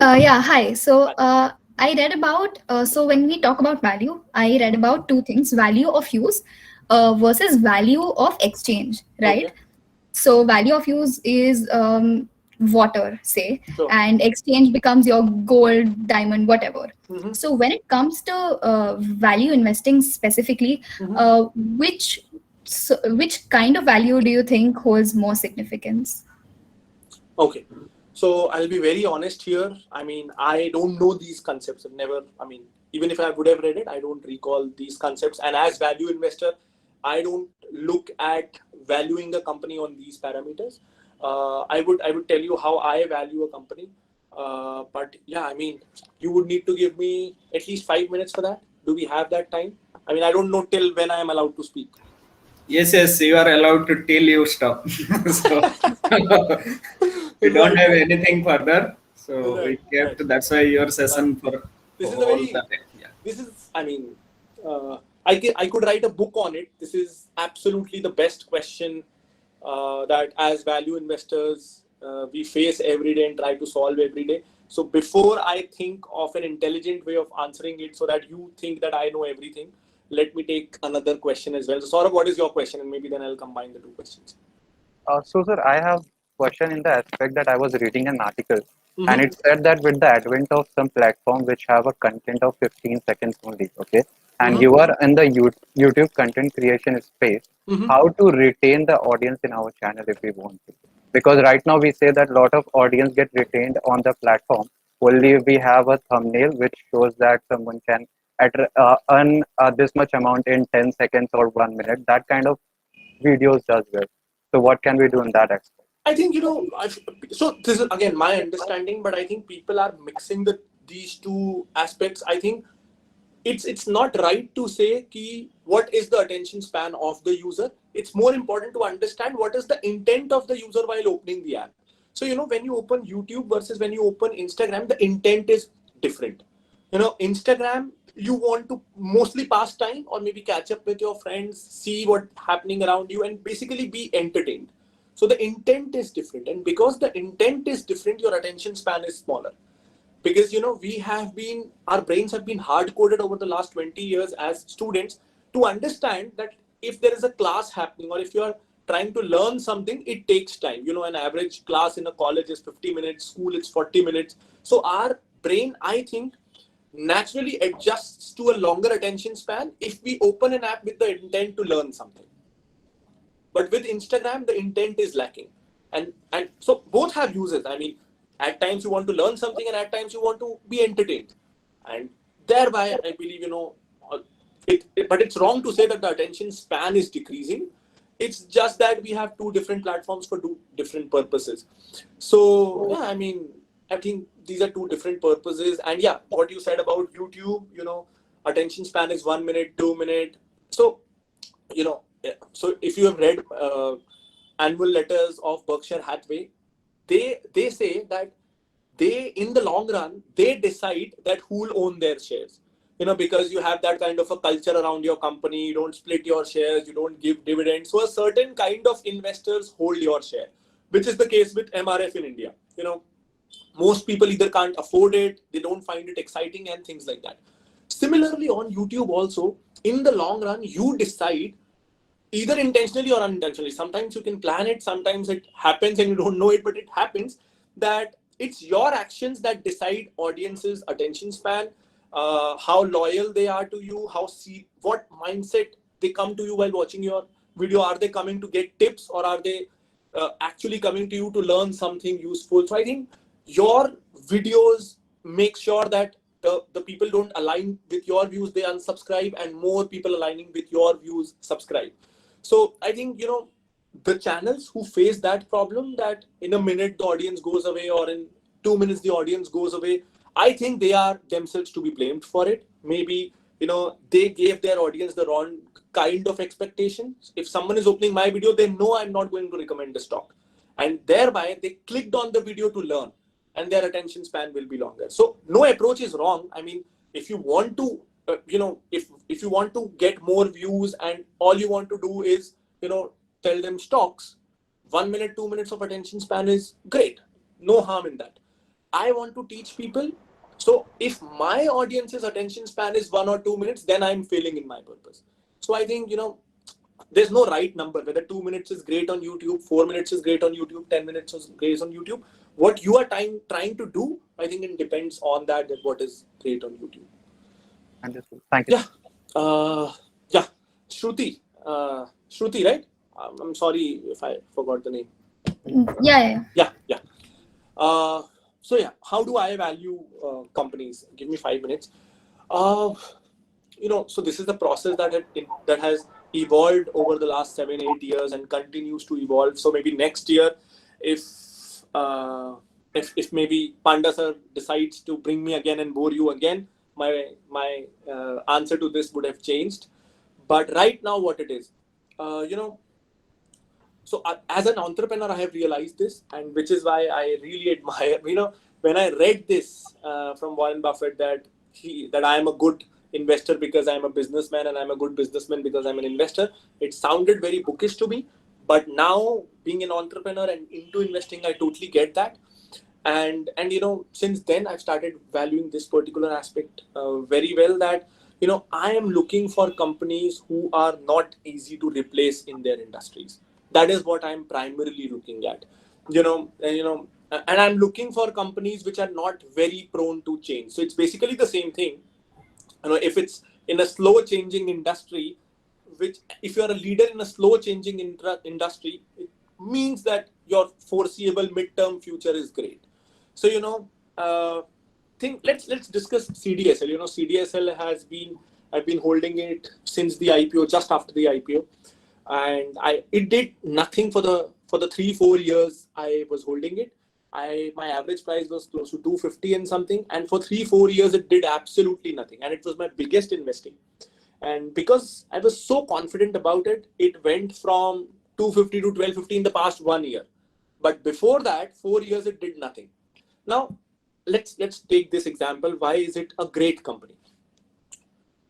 Yeah, hi. So I read about, so when we talk about value, I read about 2 things, value of use versus value of exchange, right? Okay. So value of use is water, say, Sure. and exchange becomes your gold, diamond, whatever. Mhm. So when it comes to value investing specifically, Mhm. which kind of value do you think holds more significance? Okay. So I'll be very honest here. I mean, I don't know these concepts. I've never, I mean, even if I would have read it, I don't recall these concepts. And as value investor, I don't look at valuing the company on these parameters. I would tell you how I value a company. But yeah, I mean, you would need to give me at least 5 minutes for that. Do we have that time? I mean, I don't know till when I am allowed to speak. Yes, you are allowed to till you stop. So we don't have anything further. So we Right, right. kept, that's why your session for This is a all the very time. Yeah. this is, I mean, I could write a book on it. This is absolutely the best question that as value investors we face every day and try to solve every day. So before I think of an intelligent way of answering it so that you think that I know everything, let me take another question as well. So Saurabh, what is your question? And maybe then I'll combine the two questions. So, sir, I have question in the aspect that I was reading an article, and Mm-hmm. it said that with the advent of some platform which have a content of 15 seconds only, okay, and Mm-hmm. you are in the YouTube content creation space, Mm-hmm. how to retain the audience in our channel if we want to? Because right now we say that a lot of audience get retained on the platform only if we have a thumbnail which shows that someone can earn this much amount in 10 seconds or 1 minute. That kind of videos does well. So what can we do in that aspect? I think, so this is again my understanding, but I think people are mixing these two aspects. I think it's not right to say ki what is the attention span of the user. It's more important to understand what is the intent of the user while opening the app. So when you open YouTube versus when you open Instagram, the intent is different. Instagram, you want to mostly pass time or maybe catch up with your friends, see what's happening around you, and basically be entertained. So the intent is different, and because the intent is different, your attention span is smaller. Because our brains have been hard coded over the last 20 years as students to understand that if there is a class happening or if you are trying to learn something, it takes time. An average class in a college is 50 minutes, school it's 40 minutes. So our brain, I think, naturally adjusts to a longer attention span if we open an app with the intent to learn something. But with Instagram, the intent is lacking. And so both have uses. I mean, at times you want to learn something and at times you want to be entertained. And thereby, I believe, but it's wrong to say that the attention span is decreasing. It's just that we have two different platforms for two different purposes. So, yeah, I mean, I think these are two different purposes. And yeah, what you said about YouTube, attention span is 1 minute, 2 minutes. So, so if you have read annual letters of Berkshire Hathaway, they say that in the long run, they decide that who will own their shares. Because you have that kind of a culture around your company, you don't split your shares, you don't give dividends. So a certain kind of investors hold your share, which is the case with MRF in India. Most people either can't afford it, they don't find it exciting, and things like that. Similarly, on YouTube also, in the long run, you decide either intentionally or unintentionally. Sometimes you can plan it, sometimes it happens and you don't know it, but it happens that it's your actions that decide audience's attention span, how loyal they are to you, what mindset they come to you while watching your video. Are they coming to get tips or are they actually coming to you to learn something useful? So I think your videos make sure that the people don't align with your views, they unsubscribe, and more people aligning with your views subscribe. So I think, the channels who face that problem, that in a minute the audience goes away or in 2 minutes the audience goes away, I think they are themselves to be blamed for it. Maybe, they gave their audience the wrong kind of expectations. If someone is opening my video, they know I'm not going to recommend the stock. And thereby they clicked on the video to learn and their attention span will be longer. So no approach is wrong. I mean, if you want to, if you want to get more views and all you want to do is, tell them stocks, 1 minute, 2 minutes of attention span is great. No harm in that. I want to teach people. So if my audience's attention span is 1 or 2 minutes, then I'm failing in my purpose. So I think, there's no right number, whether 2 minutes is great on YouTube, 4 minutes is great on YouTube, 10 minutes is great on YouTube. what you are trying to do, I think it depends on that what is great on YouTube. Understood. Thank you. Yeah. Shruti, right? I'm sorry if I forgot the name. Yeah. So yeah, how do I value companies? Give me 5 minutes. So this is the process that has evolved over the last 7-8 years and continues to evolve. So maybe next year, if maybe Panda sir decides to bring me again and bore you again, my answer to this would have changed. But right now, what it is, so as an entrepreneur, I have realized this, and which is why I really admire. When I read this from Warren Buffett that I am a good investor because I'm a businessman, and I'm a good businessman because I'm an investor, it sounded very bookish to me. But now, being an entrepreneur and into investing, I totally get that. And since then, I've started valuing this particular aspect very well. That I am looking for companies who are not easy to replace in their industries. That is what I'm primarily looking at. And I'm looking for companies which are not very prone to change. So it's basically the same thing. If it's in a slow changing industry, which if you're a leader in a slow changing industry, it means that your foreseeable midterm future is great. So let's discuss CDSL. CDSL I've been holding it since the IPO, just after the IPO, and it did nothing for the 3-4 years I was holding it. My average price was close to 250 and something, and for 3-4 years it did absolutely nothing, and it was my biggest investing. And because I was so confident about it, it went from 250 to 1250 in the past 1 year. But before that, 4 years it did nothing. Now let's take this example. Why is it a great company?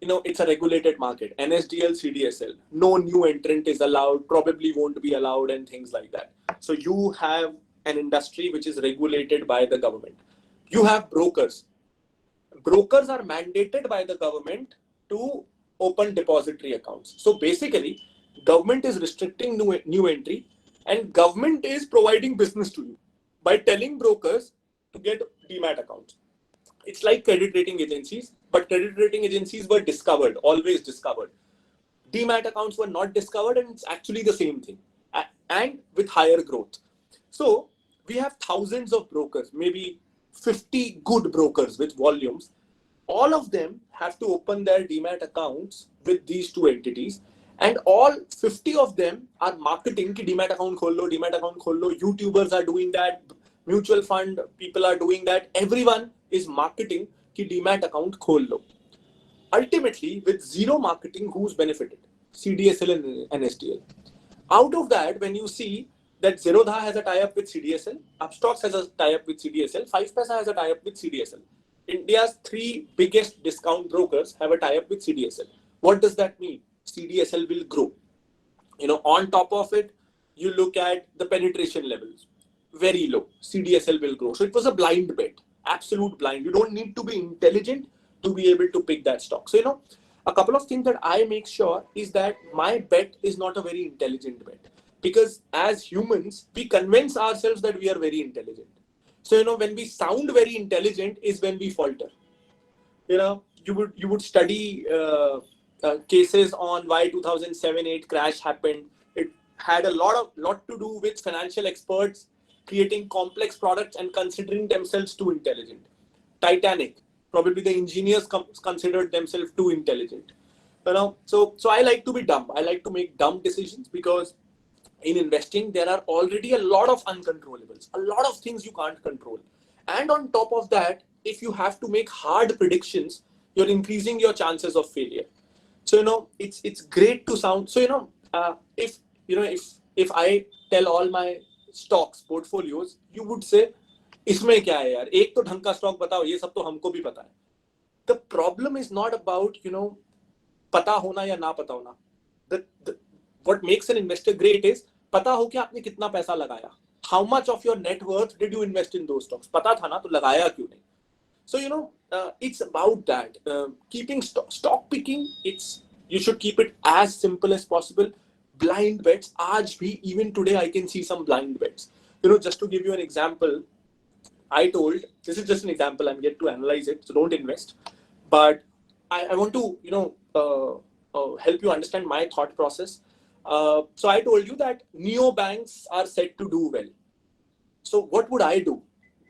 It's a regulated market. NSDL, CDSL, no new entrant is allowed, probably won't be allowed, and things like that. So you have an industry which is regulated by the government. You have brokers. Brokers are mandated by the government to open depository accounts. So basically, government is restricting new entry, and government is providing business to you by telling brokers to get demat accounts. It's like credit rating agencies, but credit rating agencies were discovered, always discovered. Demat accounts were not discovered, and it's actually the same thing, and with higher growth. So we have thousands of brokers, maybe 50 good brokers with volumes. All of them have to open their demat accounts with these two entities, and all 50 of them are marketing ki demat account khol lo, demat account khol lo. YouTubers are doing that, mutual fund people are doing that. Everyone is marketing ki demat account khol lo. Ultimately, with zero marketing, who's benefited? CDSL and NSDL. Out of that, when you see that Zerodha has a tie-up with CDSL, Upstocks has a tie-up with CDSL, 5paisa has a tie-up with CDSL. India's 3 biggest discount brokers have a tie-up with CDSL. What does that mean? CDSL will grow. On top of it, you look at the penetration levels, very low. CDSL will grow. So it was a blind bet, absolute blind. You don't need to be intelligent to be able to pick that stock. So, a couple of things that I make sure is that my bet is not a very intelligent bet, because as humans, we convince ourselves that we are very intelligent. So, when we sound very intelligent is when we falter. You would study cases on why 2007-8 crash happened. It had a lot to do with financial experts creating complex products and considering themselves too intelligent. Titanic, probably the engineers considered themselves too intelligent. So I like to be dumb. I like to make dumb decisions, because in investing, there are already a lot of uncontrollables, a lot of things you can't control. And on top of that, if you have to make hard predictions, you're increasing your chances of failure. So, it's great to sound. So, if I tell all my stocks, portfolios, you would say, इसमें क्या है यार, एक तो ढंग का stock बताओ, ये सब तो हमको भी पता है. The problem is not about, पता होना या ना पता होना. What makes an investor great is पता हो कि आपने कितना पैसा लगाया. How much of your net worth did you invest in those stocks? पता था ना, तो लगाया क्यों नहीं? So, it's about that. Keeping stock picking, you should keep it as simple as possible. Blind bets, even today I can see some blind bets. Just to give you an example, I told, this is just an example, I'm yet to analyze it, so don't invest. But I want to, help you understand my thought process. So I told you that neobanks are set to do well. So what would I do?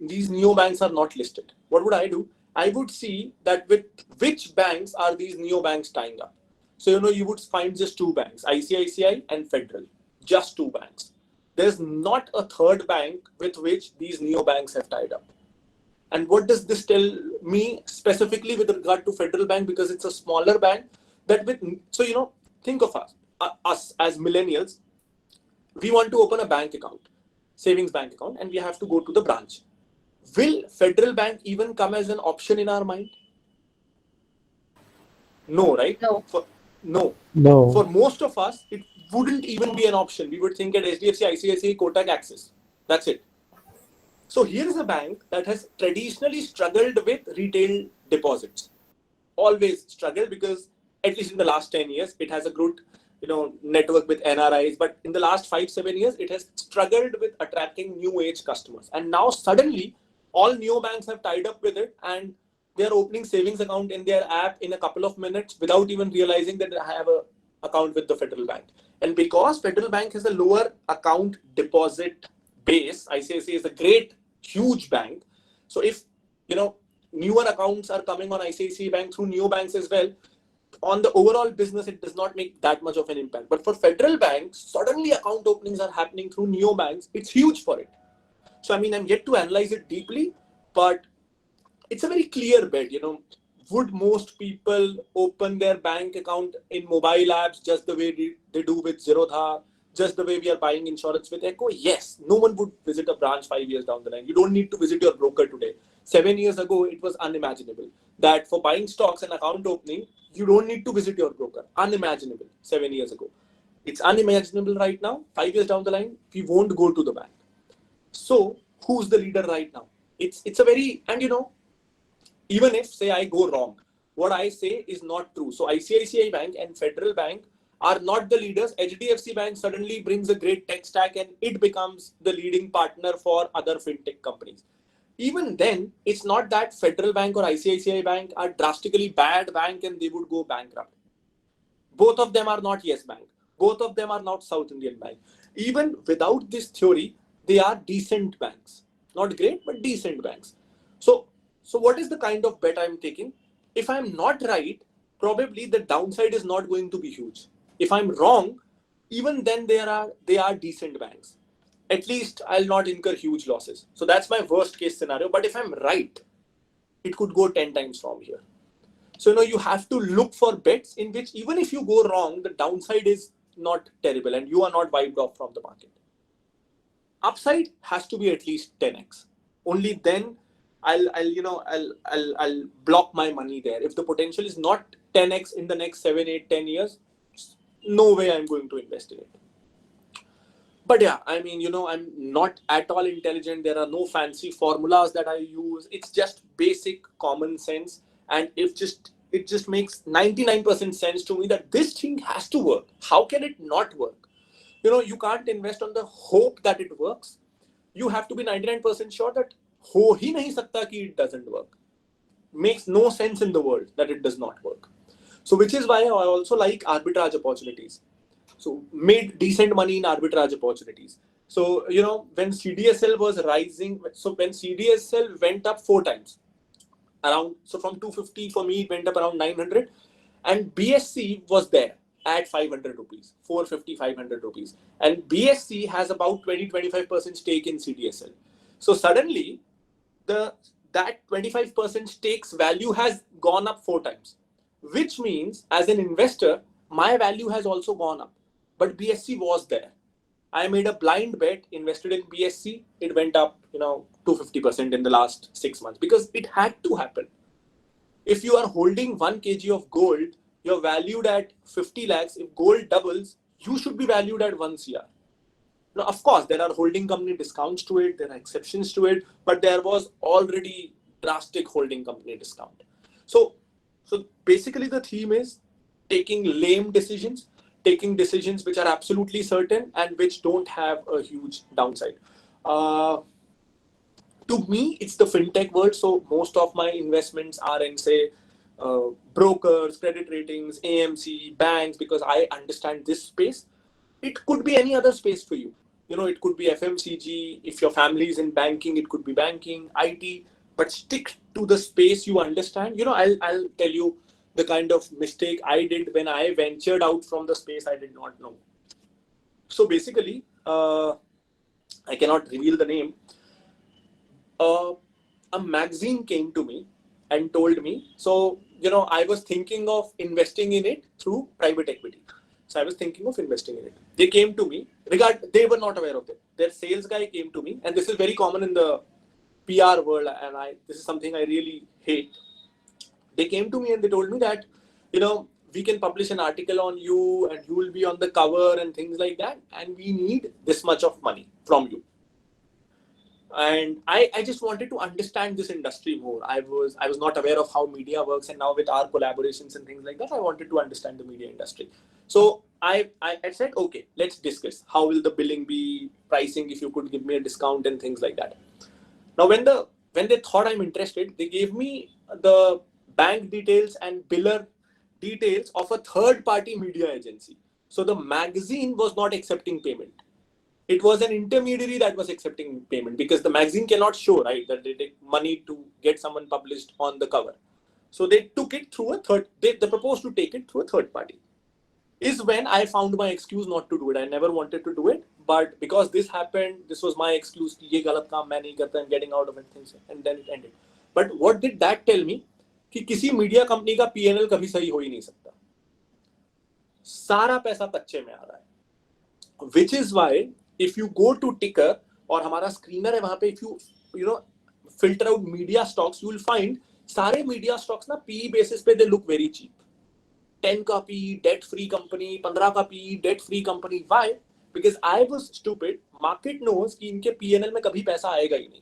These neobanks are not listed. What would I do? I would see that with which banks are these neobanks tying up. So, you would find just two banks, ICICI and Federal, just two banks. There's not a third bank with which these neobanks have tied up. And what does this tell me specifically with regard to Federal Bank? Because it's a smaller bank that think of us as millennials, we want to open a bank account, savings bank account, and we have to go to the branch. Will Federal Bank even come as an option in our mind? No, right? No. No. For most of us, it wouldn't even be an option. We would think at HDFC, ICICI, Kotak, Axis. That's it. So here is a bank that has traditionally struggled with retail deposits. Always struggled because at least in the last 10 years, it has a good network with NRIs. But in the last 5-7 years, it has struggled with attracting new age customers. And now suddenly, all neobanks have tied up with it and they are opening savings account in their app in a couple of minutes without even realizing that I have a account with the Federal Bank. And because Federal Bank has a lower account deposit base, ICICI is a great, huge bank. So if, newer accounts are coming on ICICI Bank through neobanks as well, on the overall business, it does not make that much of an impact. But for Federal Bank, suddenly account openings are happening through neobanks. It's huge for it. So, I'm yet to analyze it deeply, but it's a very clear bet. Would most people open their bank account in mobile apps just the way they do with Zerodha, just the way we are buying insurance with Echo? Yes. No one would visit a branch 5 years down the line. You don't need to visit your broker today. 7 years ago, it was unimaginable that for buying stocks and account opening, you don't need to visit your broker. Unimaginable 7 years ago. It's unimaginable right now. 5 years down the line, we won't go to the bank. So who's the leader right now? It's a very, and even if say I go wrong, what I say is not true. So ICICI Bank and Federal Bank are not the leaders. HDFC Bank suddenly brings a great tech stack and it becomes the leading partner for other fintech companies. Even then, it's not that Federal Bank or ICICI Bank are drastically bad bank and they would go bankrupt. Both of them are not Yes Bank. Both of them are not South Indian Bank. Even without this theory, they are decent banks. Not great, but decent banks. So what is the kind of bet I'm taking? If I'm not right, probably the downside is not going to be huge. If I'm wrong, even then they are decent banks. At least I'll not incur huge losses. So that's my worst case scenario. But if I'm right, it could go 10 times from here. So you have to look for bets in which even if you go wrong, the downside is not terrible and you are not wiped off from the market. Upside has to be at least 10x. Only then I'll block my money there. If the potential is not 10x in the next 7, 8, 10 years, no way I'm going to invest in it. But yeah, I'm not at all intelligent. There are no fancy formulas that I use. It's just basic common sense. And it just makes 99% sense to me that this thing has to work. How can it not work? You can't invest on the hope that it works. You have to be 99% sure that ho hi nahi sakta ki it doesn't work. Makes no sense in the world that it does not work. So which is why I also like arbitrage opportunities. So made decent money in arbitrage opportunities. So, when CDSL was rising, so when CDSL went up 4 times, so from 250 for me, it went up around 900 and BSC was there at 500 rupees, 450, 500 rupees. And BSC has about 20-25% stake in CDSL. So suddenly that 25% stake's value has gone up 4 times, which means as an investor, my value has also gone up, but BSC was there. I made a blind bet, invested in BSC. It went up, 250% in the last 6 months because it had to happen. If you are holding 1 kg of gold, you're valued at 50 lakhs. If gold doubles, you should be valued at 1 CR. Now, of course, there are holding company discounts to it. There are exceptions to it, but there was already drastic holding company discount. So basically the theme is taking lame decisions, taking decisions which are absolutely certain and which don't have a huge downside. to me, it's the fintech world. So most of my investments are in, say, brokers, credit ratings, AMC, banks, because I understand this space. It could be any other space for you. You know, it could be FMCG. If your family is in banking, it could be banking, IT. But stick to the space you understand. You know, I'll tell you the kind of mistake I did when I ventured out from the space I did not know. So basically, I cannot reveal the name. A magazine came to me and told me, so, you know, I was thinking of investing in it through private equity. So I was thinking of investing in it. They came to me, they were not aware of it. Their sales guy came to me, and this is very common in the PR world, and this is something I really hate. They came to me and they told me that, you know, we can publish an article on you and you will be on the cover and things like that, and we need this much of money from you. And I just wanted to understand this industry more. I was not aware of how media works, and now with our collaborations and things like that, I wanted to understand the media industry. So I said, okay, let's discuss. How will the billing be, pricing, if you could give me a discount and things like that. Now, when they thought I'm interested, they gave me the bank details and biller details of a third-party media agency. So the magazine was not accepting payment. It was an intermediary that was accepting payment, because the magazine cannot show, right, that they take money to get someone published on the cover. So they took it through they proposed to take it through a third party. Is when I found my excuse not to do it. I never wanted to do it, but because this happened, this was my excuse. Ye galat kaam main nahi karta, and getting out of it, things, and then it ended. But what did that tell me? कि किसी media company का P&L कभी सही हो ही नहीं सकता. सारा पैसा कच्चे में आ रहा है. Which is why if you go to Ticker, और हमारा screener है वहाँ पे, if you know filter out media stocks, you will find सारे media stocks ना PE basis पे they look very cheap. 10 का PE, debt free company, 15 का PE, debt free company. Why? Because I was stupid. Market knows कि इनके P&L में कभी पैसा आएगा ही नहीं.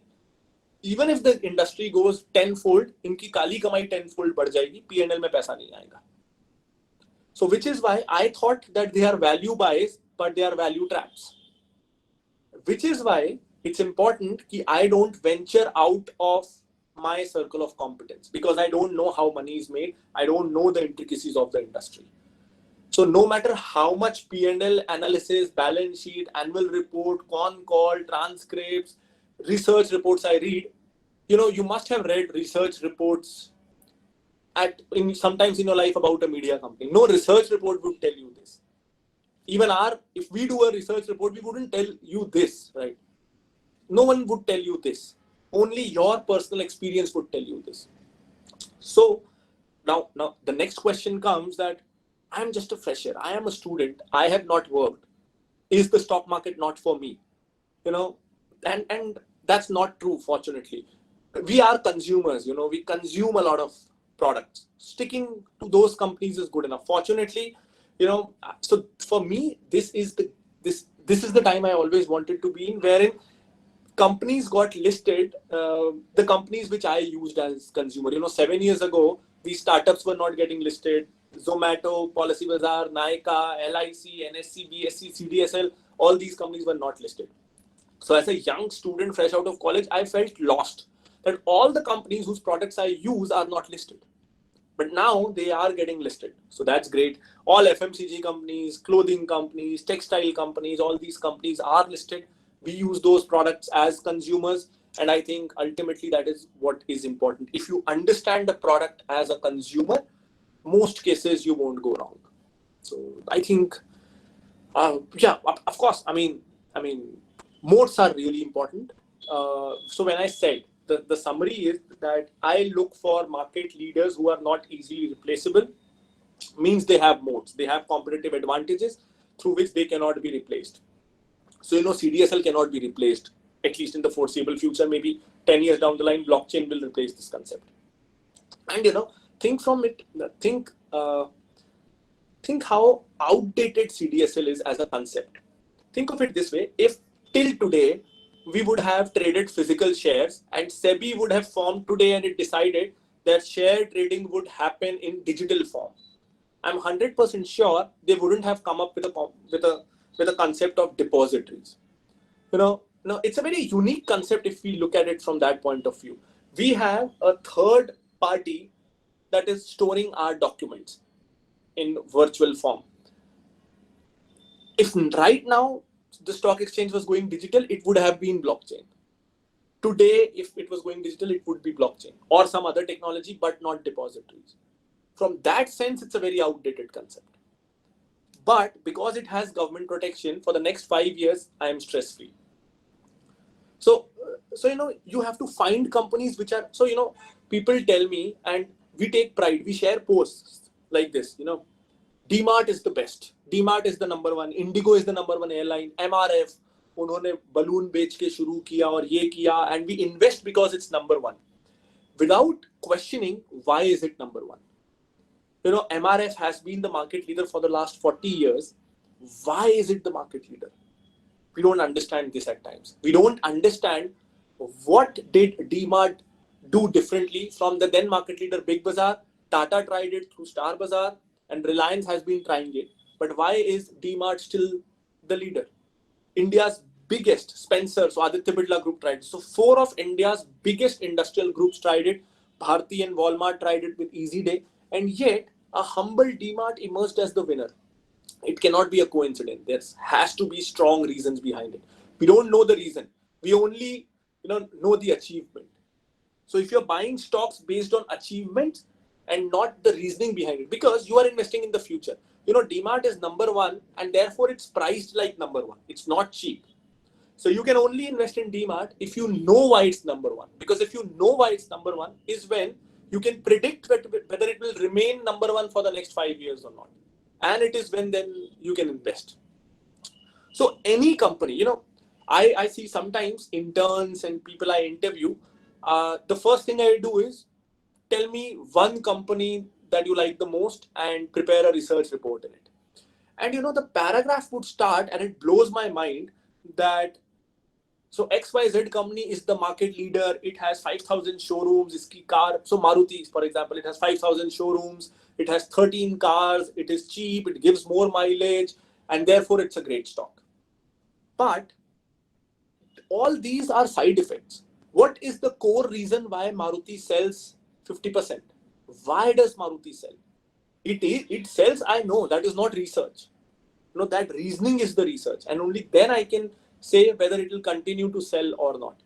Even if the industry goes 10-fold, इनकी काली कमाई 10-fold बढ़ जाएगी, P&L में पैसा नहीं आएगा. So which is why I thought that they are value buys, but they are value traps. Which is why it's important that I don't venture out of my circle of competence, because I don't know how money is made. I don't know the intricacies of the industry. So no matter how much P&L analysis, balance sheet, annual report, con call, transcripts, research reports I read, you know, you must have read research reports sometimes in your life about a media company. No research report would tell you this. Even if we do a research report, we wouldn't tell you this, right? No one would tell you this. Only your personal experience would tell you this. So now the next question comes that I'm just a fresher. I am a student. I have not worked. Is the stock market not for me? You know, and that's not true, fortunately. We are consumers, you know, we consume a lot of products. Sticking to those companies is good enough. Fortunately, you know, so for me, this is the time I always wanted to be in, wherein companies got listed, the companies which I used as consumer. You know, 7 years ago, these startups were not getting listed. Zomato, Policybazaar, Nykaa, LIC, NSC, BSC, CDSL, all these companies were not listed. So as a young student fresh out of college, I felt lost that all the companies whose products I use are not listed. But now they are getting listed. So that's great. All FMCG companies, clothing companies, textile companies, all these companies are listed. We use those products as consumers. And I think ultimately that is what is important. If you understand the product as a consumer, most cases you won't go wrong. So I think, yeah, of course, I mean, moats are really important. So when I said, the summary is that I look for market leaders who are not easily replaceable, means they have moats, they have competitive advantages through which they cannot be replaced. So, you know, CDSL cannot be replaced, at least in the foreseeable future. Maybe 10 years down the line, blockchain will replace this concept. And, you know, think how outdated CDSL is as a concept. Think of it this way. If till today, we would have traded physical shares and SEBI would have formed today and it decided that share trading would happen in digital form, I'm 100% sure they wouldn't have come up with a concept of depositories. You know, no, it's a very unique concept if we look at it from that point of view. We have a third party that is storing our documents in virtual form. If right now the stock exchange was going digital, it would have been blockchain. Today, if it was going digital, it would be blockchain or some other technology, but not depositories. From that sense, it's a very outdated concept. But because it has government protection for the next 5 years, I am stress-free. So you have to find companies which are, people tell me, and we take pride, we share posts like this, DMart is the best. DMart is the number one. Indigo is the number one airline. MRF, उन्होंने balloon बेच के शुरू किया और ये किया, and we invest because it's number one. Without questioning, why is it number one? MRF has been the market leader for the last 40 years. Why is it the market leader? We don't understand this at times. We don't understand what did DMart do differently from the then market leader Big Bazaar. Tata tried it through Star Bazaar and Reliance has been trying it. But why is DMart still the leader? India's biggest, Spencer, so Aditya Birla Group tried it. So 4 of India's biggest industrial groups tried it. Bharti and Walmart tried it with Easy Day. And yet, a humble DMart emerged as the winner. It cannot be a coincidence. There has to be strong reasons behind it. We don't know the reason. We only know the achievement. So if you're buying stocks based on achievements and not the reasoning behind it, because you are investing in the future. DMart is number one and therefore it's priced like number one. It's not cheap. So you can only invest in DMart if you know why it's number one. Because if you know why it's number one is when you can predict whether it will remain number one for the next 5 years or not. And it is when then you can invest. So any company, I see sometimes interns and people I interview, the first thing I do is tell me one company that you like the most and prepare a research report in it. And the paragraph would start and it blows my mind that so XYZ company is the market leader. It has 5,000 showrooms. Iski car. So Maruti, for example, it has 5,000 showrooms. It has 13 cars. It is cheap. It gives more mileage. And therefore, it's a great stock. But all these are side effects. What is the core reason why Maruti sells 50%? Why does Maruti sell? It sells, I know. That is not research. That reasoning is the research. And only then I can say whether it will continue to sell or not.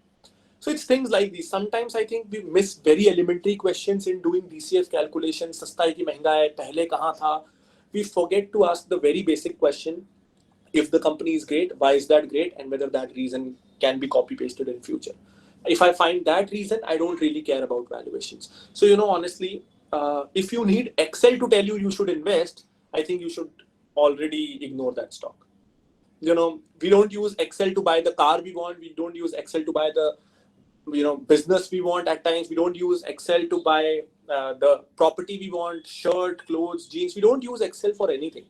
So it's things like these. Sometimes I think we miss very elementary questions in doing DCF calculations. Sasta hai ki महंगा है, पहले कहाँ था? We forget to ask the very basic question. If the company is great, why is that great? And whether that reason can be copy pasted in future. If I find that reason, I don't really care about valuations. So, honestly, if you need Excel to tell you should invest, I think you should already ignore that stock. We don't use Excel to buy the car we want. We don't use Excel to buy the, business we want at times. We don't use Excel to buy the property we want, shirt, clothes, jeans. We don't use Excel for anything.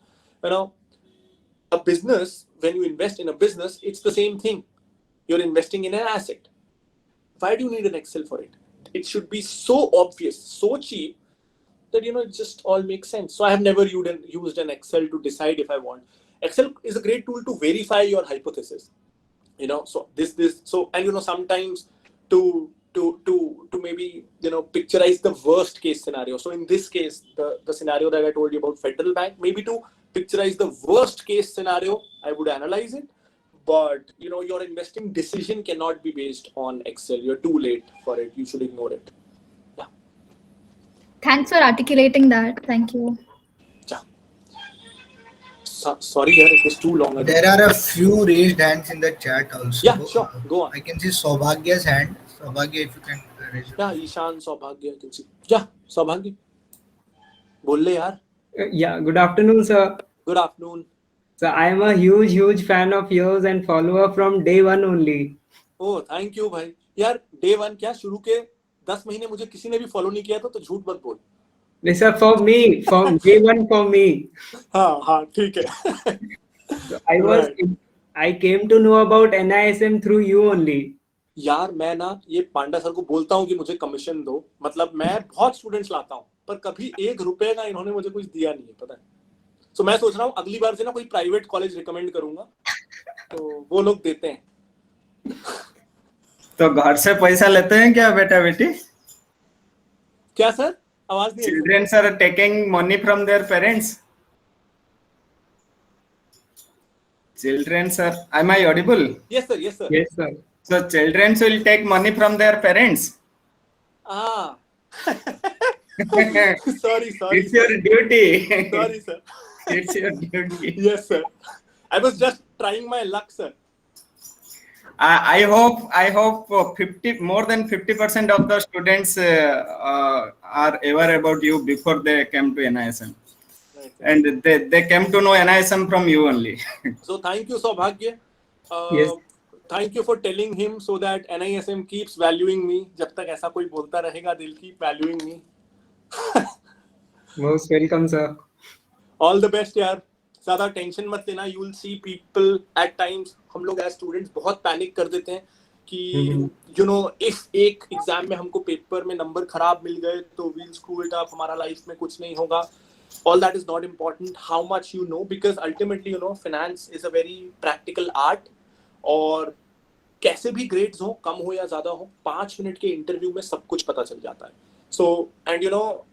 A business, when you invest in a business, it's the same thing. You're investing in an asset. Why do you need an Excel for it? It should be so obvious, so cheap that, it just all makes sense. So I have never used an Excel to decide if I want. Excel is a great tool to verify your hypothesis. So and sometimes to maybe picturize the worst case scenario. So in this case, the scenario that I told you about Federal Bank, maybe to picturize the worst case scenario, I would analyze it. But your investing decision cannot be based on Excel. You're too late for it. You should ignore it. Yeah. Thanks for articulating that. Thank you. Sorry, it was too long. There are a few raised hands in the chat also. Yeah, sure. Go on. I can see Saubhagya's hand. Saubhagya, if you can raise your hand. Ishan, Saubhagya, I can see. Yeah, Saubhagya. Bolle yaar. Yeah, good afternoon, sir. Good afternoon. So I am a huge fan of yours and follower from day one only. Oh, thank you, भाई. यार, day one क्या शुरू के 10 महीने मुझे किसी ने भी follow नहीं किया तो झूठ मत बोल. Sir, for me, from day one for me. हाँ, ठीक है. So I came to know about NISM through you only. यार मैं ना ये पांडा सर को बोलता हूँ कि मुझे कमीशन दो. मतलब मैं बहुत स्टूडेंट्स लाता हूँ पर कभी ₹1 का इन्होंने मुझे कुछ दिया नहीं है, पता है. So मैं सोच रहा हूँ अगली बार से ना कोई प्राइवेट कॉलेज रिकमेंड करूंगा तो वो लोग देते हैं. तो घर से पैसा लेते हैं क्या बेटा बेटी? क्या सर? आवाज नहीं आई। Children are taking money from their parents. Children are. Am I audible? Yes sir, yes sir. Yes, sir. So children will take money from their parents. Ah. sorry. It's your duty. Sorry sir. It's your duty. Yes sir. I was just trying my luck, sir. I hope more than 50% of the students are aware about you before they came to NISM. Right. And they came to know NISM from you only. So thank you, Saubhagya. Yes. Thank you for telling him so that NISM keeps valuing me. जब तक ऐसा कोई बोलता रहेगा, they'll keep valuing me. Most welcome, sir. All the best यार. ज़्यादा tension मत लेना. You will see people at times. हम लोग as students बहुत पैनिक कर देते हैं कि you know if एक एग्जाम में हमको पेपर में नंबर खराब मिल गए तो we'll screw it up. हमारा लाइफ में कुछ नहीं होगा. All that is not important. How much you know, because ultimately you know finance is a very practical art. और कैसे भी ग्रेड्स हो, कम हो या ज्यादा हो, 5 मिनट के इंटरव्यू में सब कुछ पता चल जाता है. सो एंड यू नो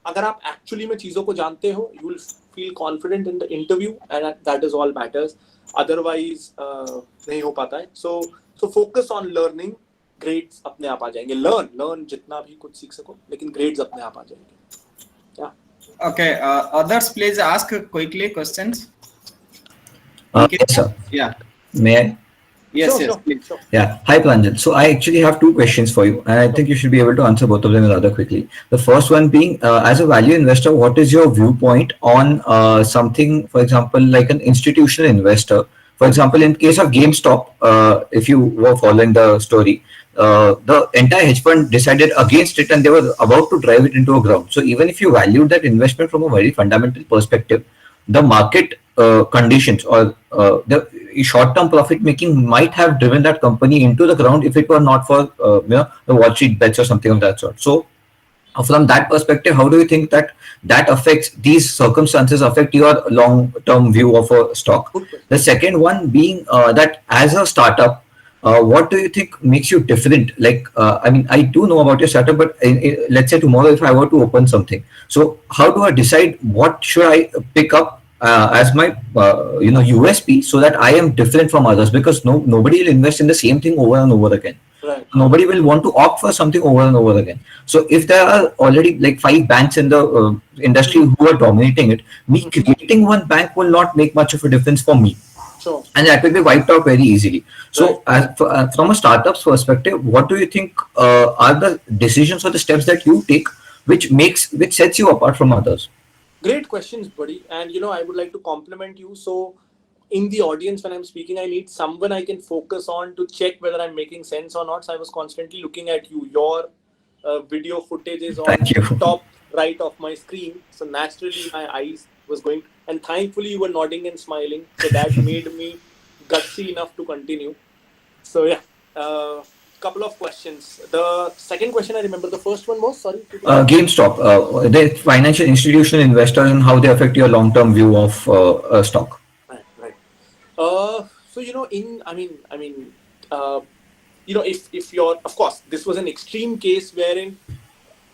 अगर आप एक्चुअली में चीजों को जानते हो, you will feel confident in the interview and that is all matters. Otherwise नहीं हो पाता है. So focus on learning. Grades अपने आप आ जाएंगे. लर्न जितना भी कुछ सीख सको, लेकिन ग्रेड्स अपने आप आ जाएंगे. Okay, others please ask quickly questions. Yes, sir. Yeah. May I? Yes, Sure. please. Yeah. Hi, Pranjal. So I actually have two questions for you, and I think you should be able to answer both of them rather quickly. The first one being, as a value investor, what is your viewpoint on something, for example, like an institutional investor? For example, in case of GameStop, if you were following the story, the entire hedge fund decided against it, and they were about to drive it into a ground. So even if you valued that investment from a very fundamental perspective, the market conditions or the short-term profit making might have driven that company into the ground if it were not for the Wall Street bets or something of that sort. So from that perspective, how do you think that affects, these circumstances affect your long-term view of a stock? The second one being that as a startup, what do you think makes you different? Like, I mean, I do know about your startup, but let's say tomorrow if I were to open something, so how do I decide what should I pick up as my USP so that I am different from others? Because nobody will invest in the same thing over and over again. Right. Nobody will want to opt for something over and over again. So if there are already like 5 banks in the industry who are dominating it, me creating one bank will not make much of a difference for me. Sure. And that will be wiped out very easily. So from a startup's perspective, what do you think are the decisions or the steps that you take which sets you apart from others? Great questions, buddy. And you know, I would like to compliment you. So in the audience, when I'm speaking, I need someone I can focus on to check whether I'm making sense or not. So I was constantly looking at you. Your video footage is on the top right of my screen. So naturally, my eyes was going. And thankfully, you were nodding and smiling. So that made me gutsy enough to continue. So yeah, couple of questions. The second question I remember. The first one was, sorry. GameStop, the financial institutional investors and how they affect your long-term view of a stock. Right. So you know, if you're, of course, this was an extreme case wherein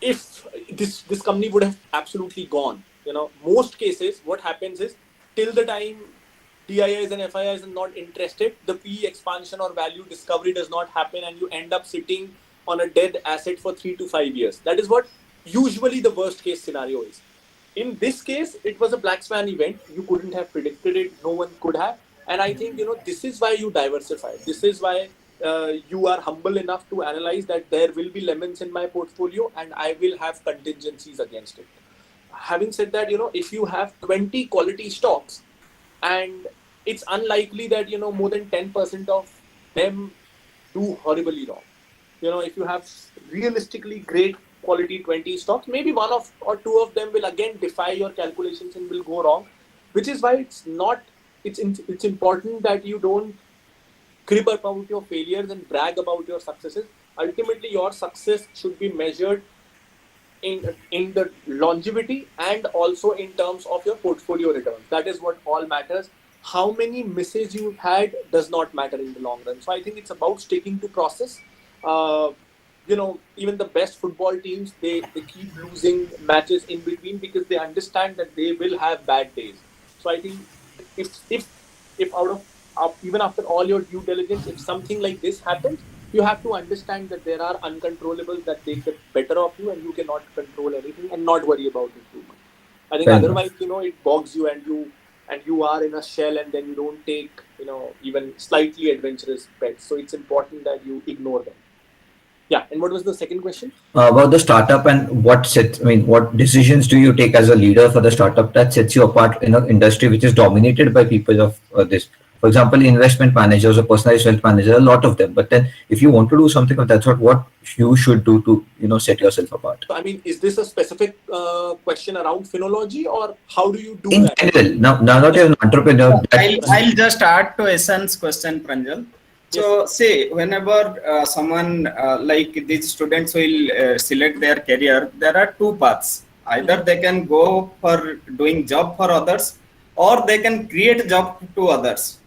if this company would have absolutely gone. You know, most cases, what happens is till the time DIIs and FIIs are not interested, the PE expansion or value discovery does not happen, and you end up sitting on a dead asset for 3 to 5 years. That is what usually the worst case scenario is. In this case, it was a black swan event. You couldn't have predicted it. No one could have. And I think, you know, this is why you diversify. This is why you are humble enough to analyze that there will be lemons in my portfolio and I will have contingencies against it. Having said that, you know, if you have 20 quality stocks and it's unlikely that, you know, more than 10% of them do horribly wrong. You know, if you have realistically great quality 20 stocks, maybe one or two of them will again defy your calculations and will go wrong, which is why it's important that you don't crib about your failures and brag about your successes. Ultimately, your success should be measured in the longevity and also in terms of your portfolio returns. That is what all matters. how many misses you've had does not matter in the long run. So I think it's about sticking to process. Even the best football teams, they keep losing matches in between because they understand that they will have bad days. So I think if out of even after all your due diligence, if something like this happens, you have to understand that there are uncontrollables that take the better of you, and you cannot control anything and not worry about it too much. I think Fair otherwise, it bogs you, and you are in a shell, and then you don't take, even slightly adventurous bets. So it's important that you ignore them. Yeah. And what was the second question? About the startup and what decisions do you take as a leader for the startup that sets you apart in an industry which is dominated by people of this? For example, investment managers or personalized wealth managers, a lot of them. But then if you want to do something of that sort, what you should do to, set yourself apart? So, I mean, is this a specific question around Phenology, or how do you do In that? general, now that you're an entrepreneur. I'll just add to Esan's question, Pranjal. So, say, whenever someone like these students will select their career, there are two paths. Either they can go for doing job for others, or they can create job to others.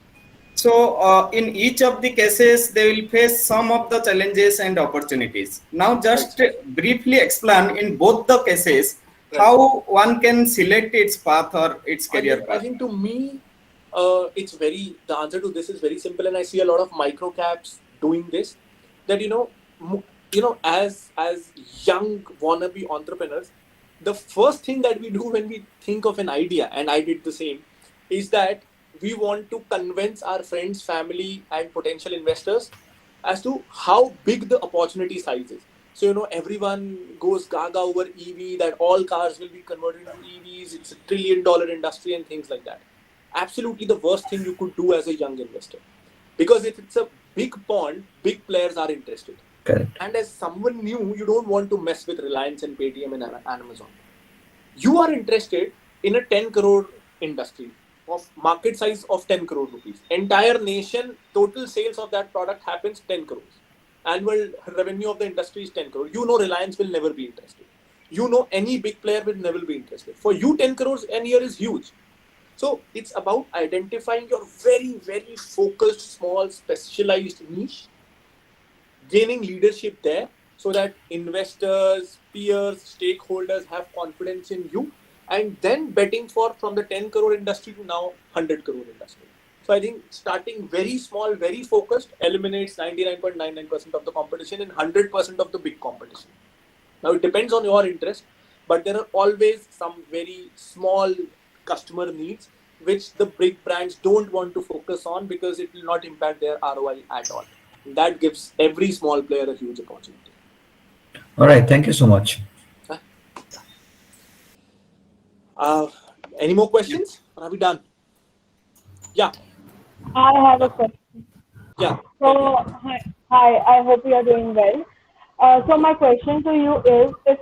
So, in each of the cases, they will face some of the challenges and opportunities. Now, just briefly explain in both the cases how one can select its path or its career path. I think to me, the answer to this is very simple, and I see a lot of micro caps doing this. That as young wannabe entrepreneurs, the first thing that we do when we think of an idea, and I did the same, is that we want to convince our friends, family, and potential investors as to how big the opportunity size is. So, everyone goes gaga over EV, that all cars will be converted into EVs, it's $1 trillion industry and things like that. Absolutely the worst thing you could do as a young investor. Because if it's a big pond, big players are interested. Correct. And as someone new, you don't want to mess with Reliance and Paytm and Amazon. You are interested in a 10 crore industry of market size of 10 crore rupees. Entire nation, total sales of that product happens 10 crores. Annual revenue of the industry is 10 crore. Reliance will never be interested. Any big player will never be interested. For you, 10 crores a year is huge. So it's about identifying your very, very focused, small, specialized niche, gaining leadership there so that investors, peers, stakeholders have confidence in you, and then betting from the 10 crore industry to now 100 crore industry. So I think starting very small, very focused eliminates 99.99% of the competition and 100% of the big competition. Now it depends on your interest, but there are always some very small customer needs which the big brands don't want to focus on because it will not impact their ROI at all. That gives every small player a huge opportunity. All right. Thank you so much. Any more questions? Or are we done? Yeah. I have a question. Yeah. So, hi, I hope you are doing well. So my question to you is, if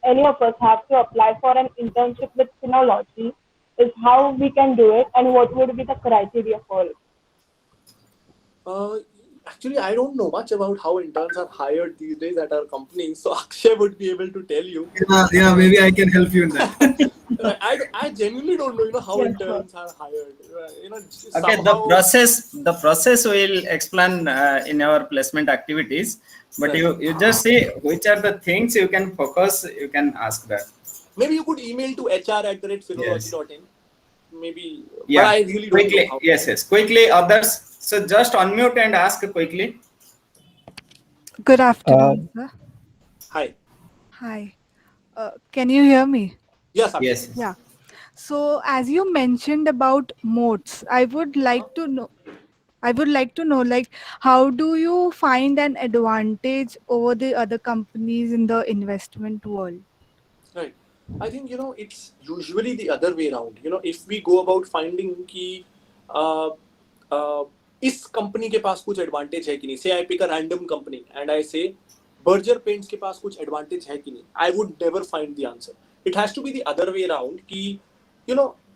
any of us have to apply for an internship with Phenology, is how we can do it, and what would be the criteria for it? Actually, I don't know much about how interns are hired these days at our company, so Akshay would be able to tell you. Yeah, maybe I can help you in that. I genuinely don't know, how interns are hired. Okay, the process will explain in our placement activities, but you just say which are the things you can focus, you can ask that. Maybe you could email to hr@phenology.in. Maybe. Yeah, but I really don't quickly. know how. Yes. Quickly, others. So just unmute and ask quickly. Good afternoon, sir. Hi. Hi. Can you hear me? Yes. Yes. Yeah. So as you mentioned about moats, I would like to know, like, how do you find an advantage over the other companies in the investment world? Right. I think, it's usually the other way around. If we go about finding कि इस company के पास कुछ advantage है कि नहीं, say I pick a random company and I say Berger Paints के पास कुछ advantage है कि नहीं, I would never find the answer. It has to be the other way around कि,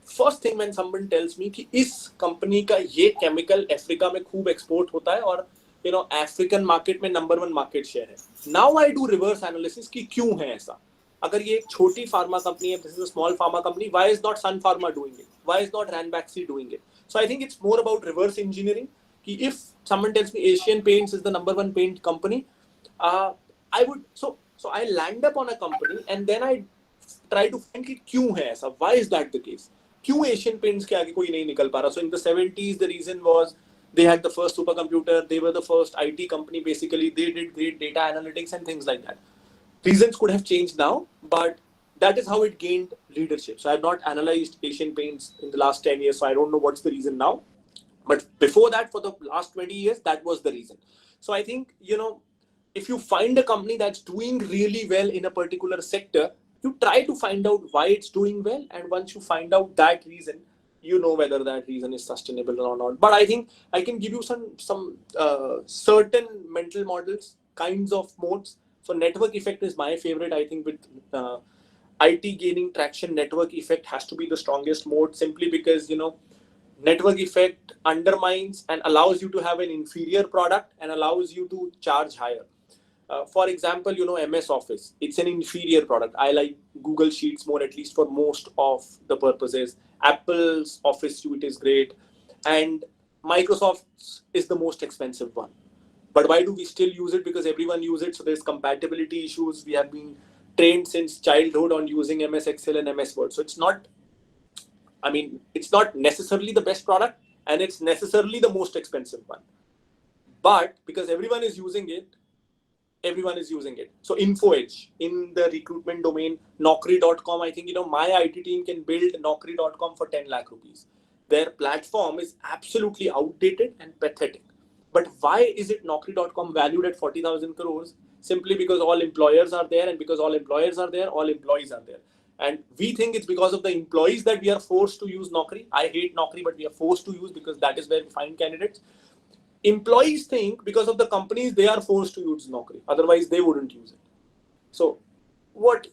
first thing when someone tells me कि इस company का ये केमिकल अफ्रीका में खूब एक्सपोर्ट होता है और अफ्रीकन मार्केट में नंबर 1 मार्केट शेयर है. Now I do reverse analysis कि क्यों है ऐसा. अगर ये एक छोटी फार्मा कंपनी है, this is a small pharma company, why is not Sun Pharma doing it, why is not Ranbaxy doing it. So I think it's more about reverse engineering. If someone tells me Asian Paints is the #1 paint company, I would so I land up on a company and then I try to find कि क्यों है ऐसा? Why is that the case? क्यों Asian Paints के आगे कोई नहीं निकल पा रहा? So in the 70s, the reason was they had the first supercomputer. They were the first IT company. Basically, they did great data analytics and things like that. Reasons could have changed now, but that is how it gained leadership. So I have not analyzed Asian Paints in the last 10 years, so I don't know what's the reason now. But before that, for the last 20 years, that was the reason. So I think, if you find a company that's doing really well in a particular sector, you try to find out why it's doing well. And once you find out that reason, you know whether that reason is sustainable or not. But I think I can give you some certain mental models, kinds of modes. So network effect is my favorite. I think with IT gaining traction, network effect has to be the strongest mode, simply because, network effect undermines and allows you to have an inferior product and allows you to charge higher. For example, MS Office, it's an inferior product. I like Google Sheets more, at least for most of the purposes. Apple's Office suite is great, and Microsoft's is the most expensive one. But why do we still use it? Because everyone uses it. So there's compatibility issues. We have been trained since childhood on using MS Excel and MS Word. So it's not necessarily the best product, and it's necessarily the most expensive one. But because everyone is using it. So InfoEdge in the recruitment domain, Naukri.com, I think, my IT team can build Naukri.com for 10 lakh rupees. Their platform is absolutely outdated and pathetic. But why is it Naukri.com valued at 40,000 crores? Simply because all employers are there, and because all employers are there, all employees are there. And we think it's because of the employees that we are forced to use Naukri. I hate Naukri, but we are forced to use because that is where we find candidates. Employees think because of the companies, they are forced to use Naukri. Otherwise, they wouldn't use it. So what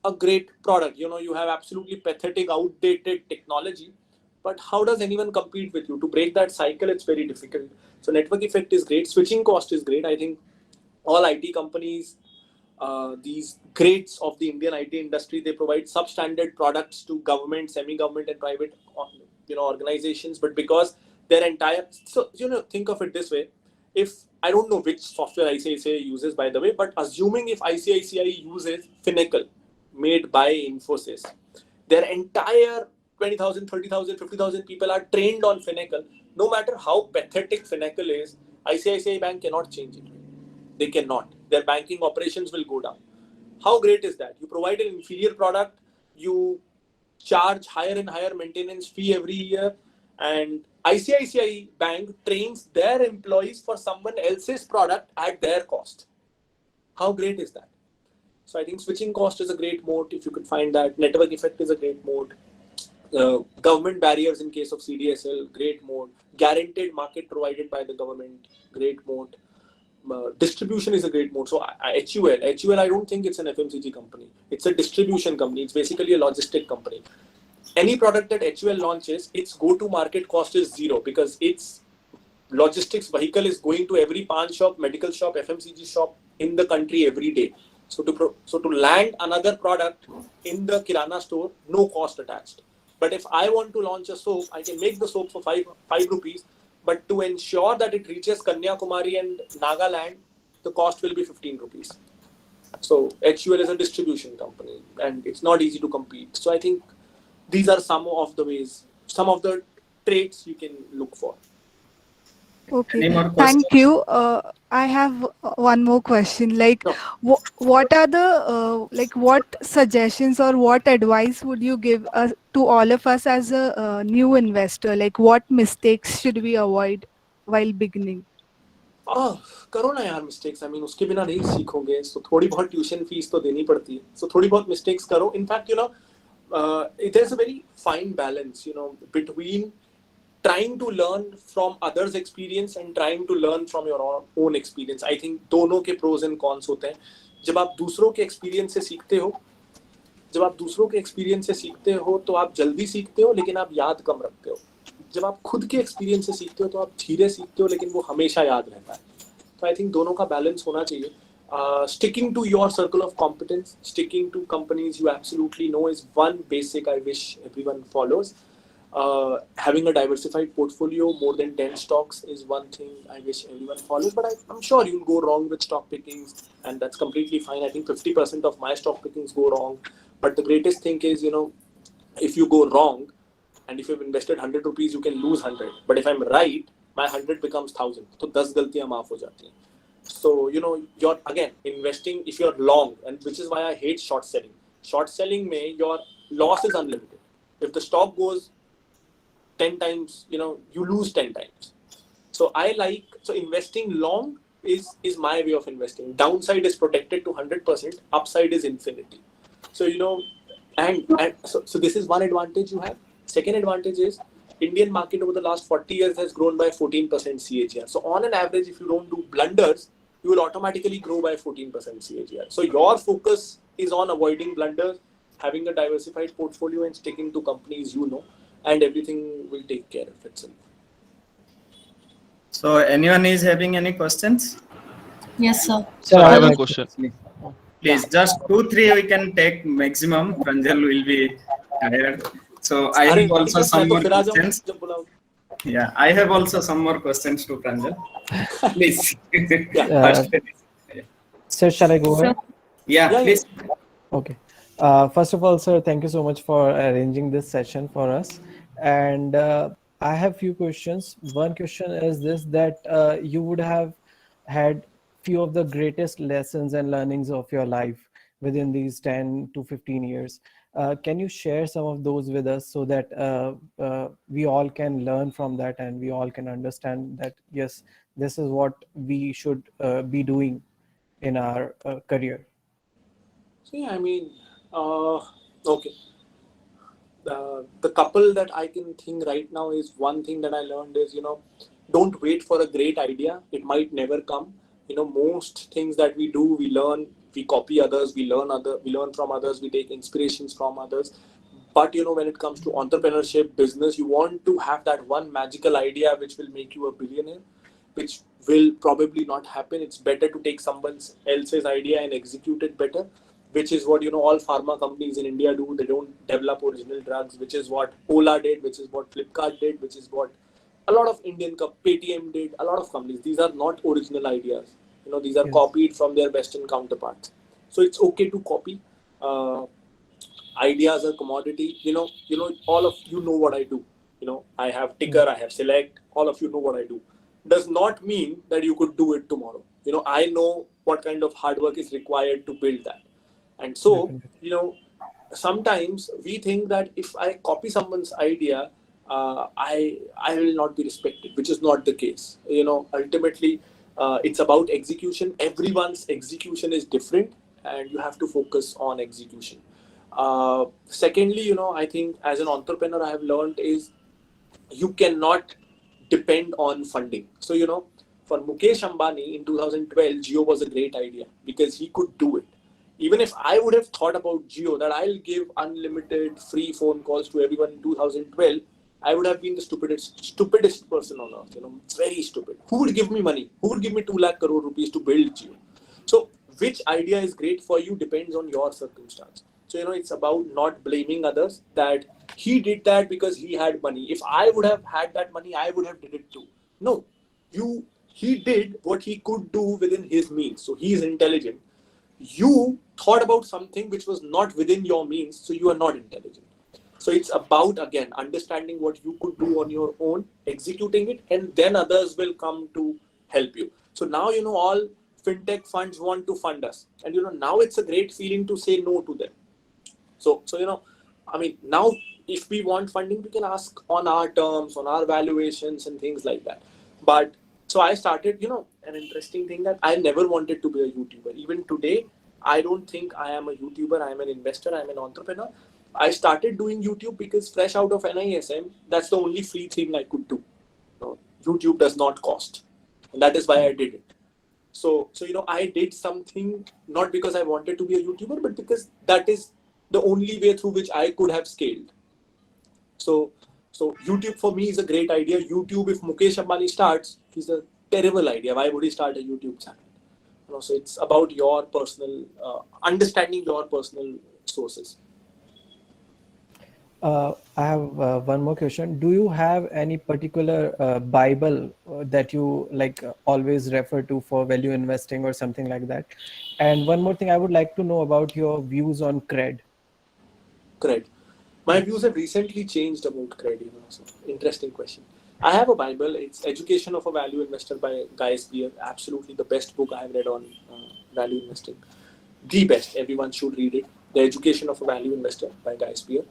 a great product. You have absolutely pathetic, outdated technology. But how does anyone compete with you? To break that cycle, it's very difficult. So network effect is great. Switching cost is great. I think all IT companies, these greats of the Indian IT industry, they provide substandard products to government, semi-government and private organizations. But because their entire, think of it this way. If I don't know which software ICICI uses, by the way, but assuming if ICICI uses Finacle, made by Infosys, their entire 20,000, 30,000, 50,000 people are trained on Finacle. No matter how pathetic Finacle is, ICICI Bank cannot change it. They cannot. Their banking operations will go down. How great is that? You provide an inferior product, you charge higher and higher maintenance fee every year, and ICICI Bank trains their employees for someone else's product at their cost. How great is that? So I think switching cost is a great mode if you could find that. Network effect is a great mode. Government barriers in case of CDSL, great mode. Guaranteed market provided by the government, great mode. Distribution is a great mode. So HUL, I don't think it's an FMCG company. It's a distribution company. It's basically a logistic company. Any product that HUL launches, its go-to-market cost is zero because its logistics vehicle is going to every pawn shop, medical shop, FMCG shop in the country every day. So to land another product in the Kirana store, no cost attached. But if I want to launch a soap, I can make the soap for 5 rupees. But to ensure that it reaches Kanyakumari and Nagaland, the cost will be 15 rupees. So HUL is a distribution company and it's not easy to compete. So I think these are some of the ways, some of the traits you can look for. Okay, thank you. I have one more question. What are the what suggestions or what advice would you give to all of us as a new investor? What mistakes should we avoid while beginning? करो ना यार mistakes. I mean, उसके बिना नहीं सीखोगे. So थोड़ी बहुत tuition fees तो देनी पड़ती है. So थोड़ी बहुत mistakes करो. In fact, there's a very fine balance, between trying to learn from others' experience and trying to learn from your own experience. I think दोनों के pros and cons होते हैं. जब आप दूसरों के experience से सीखते हो, तो आप जल्दी सीखते हो, लेकिन आप याद कम रखते हो. जब आप खुद के experience से सीखते हो, तो आप धीरे सीखते हो, लेकिन वो हमेशा याद रहता है. तो I think दोनों का balance होना चाहिए. Sticking to your circle of competence, sticking to companies you absolutely know is one basic I wish everyone follows. Having a diversified portfolio, more than 10 stocks is one thing I wish everyone follows, but I'm sure you'll go wrong with stock pickings, and that's completely fine. I think 50% of my stock pickings go wrong, but the greatest thing is, if you go wrong, and if you've invested 100 rupees, you can lose 100. But if I'm right, my 100 becomes 1000. So 10 galtiyan maaf ho jati hain. So, you're again investing if you're long, and which is why I hate short selling. Short selling mein your loss is unlimited. If the stock goes 10 times, you lose 10 times. So investing long is my way of investing. Downside is protected to 100%, upside is infinity. So, so this is one advantage you have. Second advantage is Indian market over the last 40 years has grown by 14% CAGR. So on an average, if you don't do blunders, you will automatically grow by 14% CAGR. So your focus is on avoiding blunders, having a diversified portfolio and sticking to companies and everything will take care of itself. So anyone is having any questions? Yes, sir. Sir, I have a question. Please, just 2-3 we can take maximum. Pranjal will be tired. So I have also some more questions. Yeah, I have also some more questions to Pranjal. Please. Sir, shall I go ahead? Yeah, please. Okay. First of all, sir, thank you so much for arranging this session for us. And I have few questions. One question is this, that you would have had few of the greatest lessons and learnings of your life within these 10 to 15 years. Can you share some of those with us so that we all can learn from that and we all can understand that, yes, this is what we should be doing in our career? See, okay. The couple that I can think right now is one thing that I learned is, don't wait for a great idea. It might never come. Most things that we do, we learn, we copy others, we learn from others, we take inspirations from others. But, when it comes to entrepreneurship, business, you want to have that one magical idea which will make you a billionaire, which will probably not happen. It's better to take someone else's idea and execute it better, which is what, all pharma companies in India do. They don't develop original drugs, which is what Ola did, which is what Flipkart did, which is what a lot of Paytm did, a lot of companies. These are not original ideas. These are copied from their Western counterparts. So it's okay to copy. Ideas are commodity. All of you know what I do. I have Ticker, I have Select. All of you know what I do. Does not mean that you could do it tomorrow. I know what kind of hard work is required to build that. And so, sometimes we think that if I copy someone's idea, I will not be respected, which is not the case. Ultimately, it's about execution. Everyone's execution is different, and you have to focus on execution. Secondly, I think as an entrepreneur, I have learned is you cannot depend on funding. So, for Mukesh Ambani in 2012, Jio was a great idea because he could do it. Even if I would have thought about Jio, that I'll give unlimited free phone calls to everyone in 2012, I would have been the stupidest person on earth. It's very stupid. Who would give me money? Who would give me 2 lakh crore rupees to build Jio? So which idea is great for you depends on your circumstance. So, it's about not blaming others that he did that because he had money. If I would have had that money, I would have did it too. No, he did what he could do within his means. So he is intelligent. You thought about something which was not within your means, so you are not intelligent. So it's about, again, understanding what you could do on your own, executing it, and then others will come to help you. So now, all fintech funds want to fund us. And, now it's a great feeling to say no to them. So now if we want funding, we can ask on our terms, on our valuations and things like that. But so I started, an interesting thing that I never wanted to be a YouTuber. Even today, I don't think I am a YouTuber. I am an investor. I am an entrepreneur. I started doing YouTube because fresh out of NISM, that's the only free thing I could do. YouTube does not cost. And that is why I did it. So I did something not because I wanted to be a YouTuber, but because that is the only way through which I could have scaled. So YouTube for me is a great idea. YouTube, if Mukesh Ambani starts, is a terrible idea. Why would he start a YouTube channel? So it's about your personal, understanding your personal sources. I have one more question. Do you have any particular Bible that you like always refer to for value investing or something like that? And one more thing, I would like to know about your views on CRED. CRED. My views have recently changed about CRED. So interesting question. I have a Bible. It's Education of a Value Investor by Guy Spier. Absolutely the best book I have read on value investing. The best. Everyone should read it. The Education of a Value Investor by Guy Spier.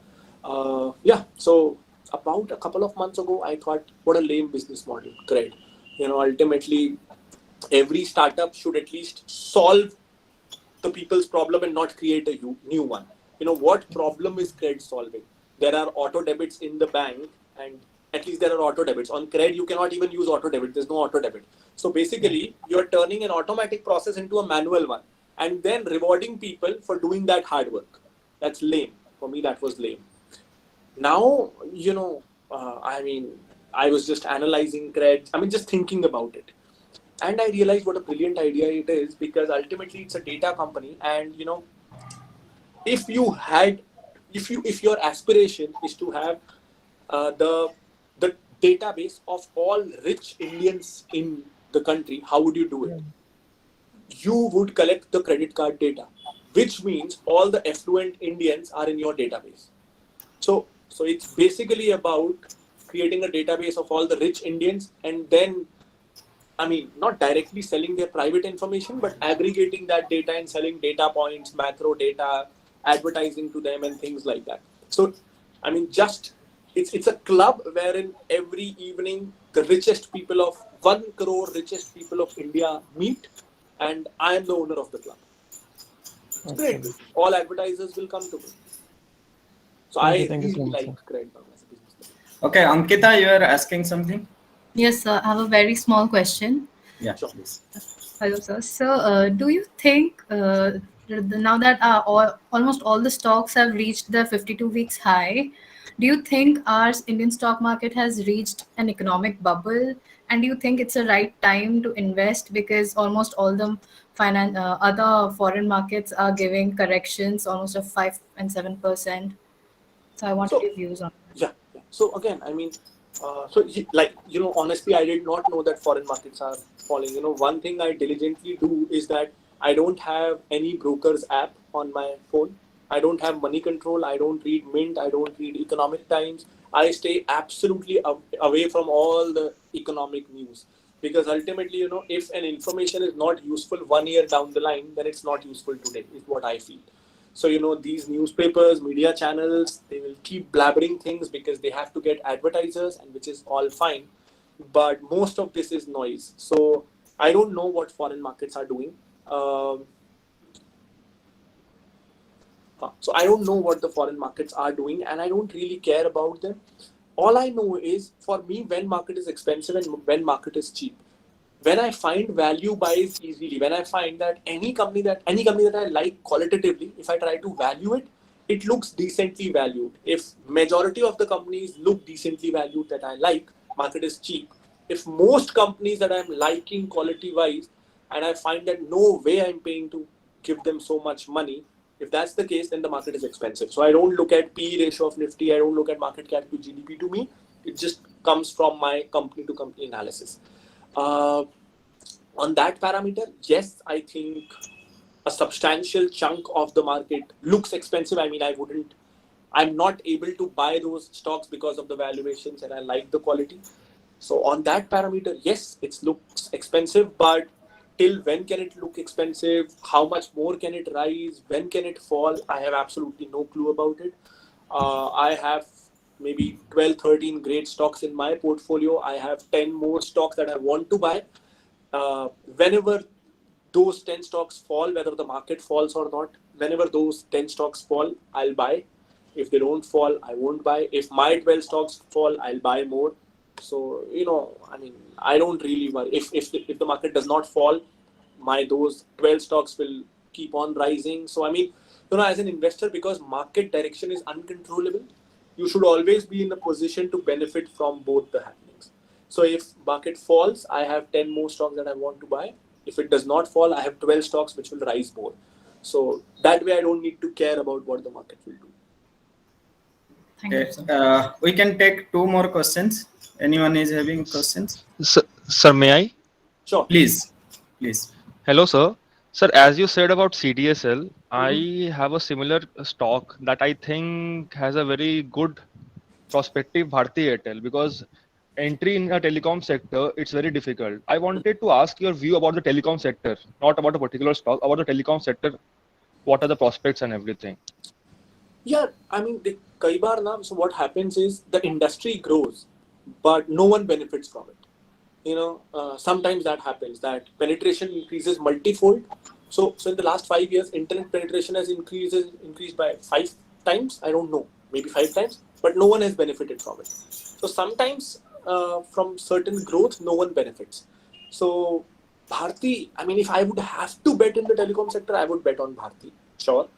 So about a couple of months ago, I thought, what a lame business model, CRED. Ultimately, every startup should at least solve the people's problem and not create a new one. What problem is CRED solving? There are auto debits in the bank, and at least there are auto debits. On CRED, you cannot even use auto debit. There's no auto debit. So basically, you're turning an automatic process into a manual one and then rewarding people for doing that hard work. That's lame. For me, that was lame. Now, I was just analyzing CRED. just thinking about it. And I realized what a brilliant idea it is, because ultimately it's a data company. And, if your aspiration is to have the database of all rich Indians in the country, how would you do it? You would collect the credit card data, which means all the affluent Indians are in your database. So it's basically about creating a database of all the rich Indians, and then, not directly selling their private information, but aggregating that data and selling data points, macro data, advertising to them and things like that. So, it's a club wherein every evening the richest people of 1 crore richest people of India meet, and I am the owner of the club. It's great. All advertisers will come to me. So I really like CRED as a business. Okay, Ankita, you are asking something? Yes, sir. I have a very small question. Yeah, please. Hello, sir. So, do you think now that almost all the stocks have reached the 52 weeks high, do you think our Indian stock market has reached an economic bubble? And do you think it's the right time to invest, because almost all the other foreign markets are giving corrections almost of 5 and 7%? So I wanted your views on that. Yeah. So again, honestly, I did not know that foreign markets are falling. One thing I diligently do is that I don't have any broker's app on my phone. I don't have Money Control. I don't read Mint. I don't read Economic Times. I stay absolutely away from all the economic news, because ultimately, if an information is not useful 1 year down the line, then it's not useful today, is what I feel. So, these newspapers, media channels, they will keep blabbering things because they have to get advertisers, and which is all fine. But most of this is noise. So I don't know what foreign markets are doing. So I don't know what the foreign markets are doing, and I don't really care about them. All I know is, for me, when market is expensive and when market is cheap. When I find value buys easily, when I find that any company that I like qualitatively, if I try to value it, it looks decently valued. If majority of the companies look decently valued that I like, market is cheap. If most companies that I'm liking quality wise, and I find that no way I'm paying to give them so much money, if that's the case, then the market is expensive. So I don't look at PE ratio of Nifty. I don't look at market cap to GDP. To me, it just comes from my company to company analysis. On that parameter, yes, I think a substantial chunk of the market looks expensive. I'm not able to buy those stocks because of the valuations, and I like the quality. So on that parameter, yes, it looks expensive, but till when can it look expensive? How much more can it rise? When can it fall? I have absolutely no clue about it. I have maybe 12, 13 great stocks in my portfolio. I have 10 more stocks that I want to buy. Whenever those 10 stocks fall, whether the market falls or not, whenever those 10 stocks fall, I'll buy. If they don't fall, I won't buy. If my 12 stocks fall, I'll buy more. So, I don't really worry. If the market does not fall, those 12 stocks will keep on rising. So, as an investor, because market direction is uncontrollable, you should always be in a position to benefit from both the happenings. So if market falls, I have 10 more stocks that I want to buy. If it does not fall, I have 12 stocks which will rise more. So that way I don't need to care about what the market will do. Thank you, Okay, sir. we can take two more questions. Anyone is having questions? Sir, may I? Sure. Please, please. Hello, sir. Sir, as you said about CDSL, I have a similar stock that I think has a very good prospective, Bharti Airtel, because entry in a telecom sector, it's very difficult. I wanted to ask your view about the telecom sector, not about a particular stock, about the telecom sector. What are the prospects and everything? Yeah, I mean, कई बार ना, so what happens is the industry grows, but no one benefits from it. You know, sometimes that happens, that penetration increases multifold. So in the last 5 years, internet penetration has increased by 5 times. I don't know, maybe 5 times, but no one has benefited from it. So sometimes from certain growth, no one benefits. So Bharti, I mean, if I would have to bet in the telecom sector, I would bet on Bharti, sure.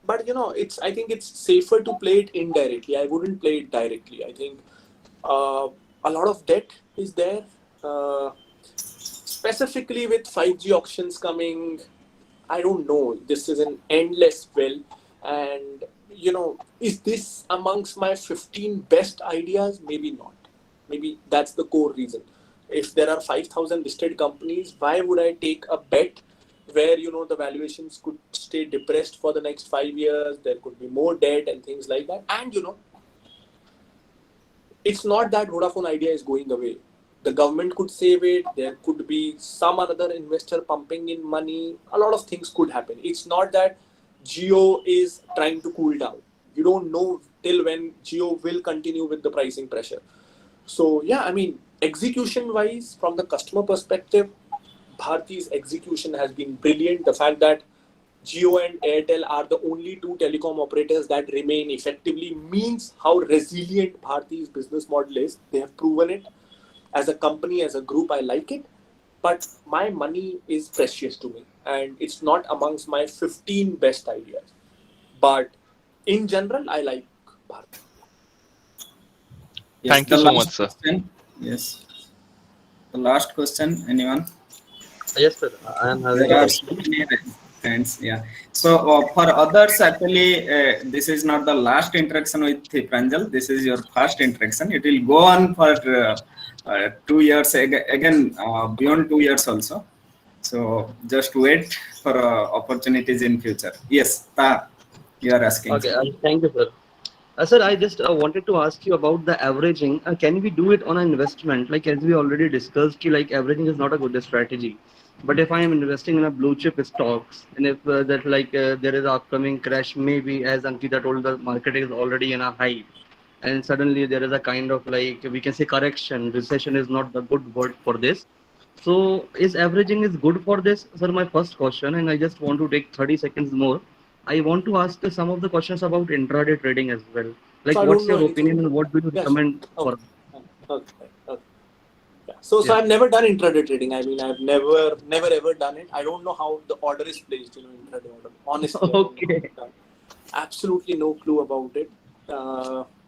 But you know, I think it's safer to play it indirectly. I wouldn't play it directly. I think a lot of debt is there, specifically with 5G auctions coming. I don't know. This is an endless well, and you know, is this amongst my 15 best ideas? Maybe not. Maybe that's the core reason. If there are 5,000 listed companies, why would I take a bet where, you know, the valuations could stay depressed for the next 5 years? There could be more debt and things like that. And you know, it's not that Vodafone Idea is going away. The government could save it. There could be some other investor pumping in money. A lot of things could happen. It's not that Jio is trying to cool down. You don't know till when Jio will continue with the pricing pressure. So yeah, I mean, execution wise, from the customer perspective, Bharti's execution has been brilliant. The fact that Jio and Airtel are the only two telecom operators that remain effectively means how resilient Bharti's business model is. They have proven it. As a company, as a group, I like it. But my money is precious to me. And it's not amongst my 15 best ideas. But in general, I like Bharti. Yes, Thank you the so last much, sir. question. Yes. The last question, anyone? Yes, sir. I am having There a are so question. many hands. Yeah. So for others, actually, this is not the last interaction with Pranjal. This is your first interaction. It will go on for 2 years again, beyond 2 years also. So just wait for opportunities in future. Yes, you are asking. Okay, thank you, sir. Sir, I just wanted to ask you about the averaging. Can we do it on an investment? Like as we already discussed, like averaging is not a good strategy. But if I am investing in a blue chip stocks, and if that there is an upcoming crash, maybe as Ankita told, the market is already in a high, and suddenly there is a kind of like we can say correction. Recession is not the good word for this. So is averaging is good for this? Sir, my first question, and I just want to take 30 seconds more. I want to ask some of the questions about intraday trading as well. Like, So I what's don't know your anything. opinion and what do you Yeah, sure. recommend for? Okay. Yeah. So Yeah. I've never done intraday trading. I mean, I've never ever done it. I don't know how the order is placed, you know, intraday order. Honestly, I don't know how it's done. Absolutely no clue about it.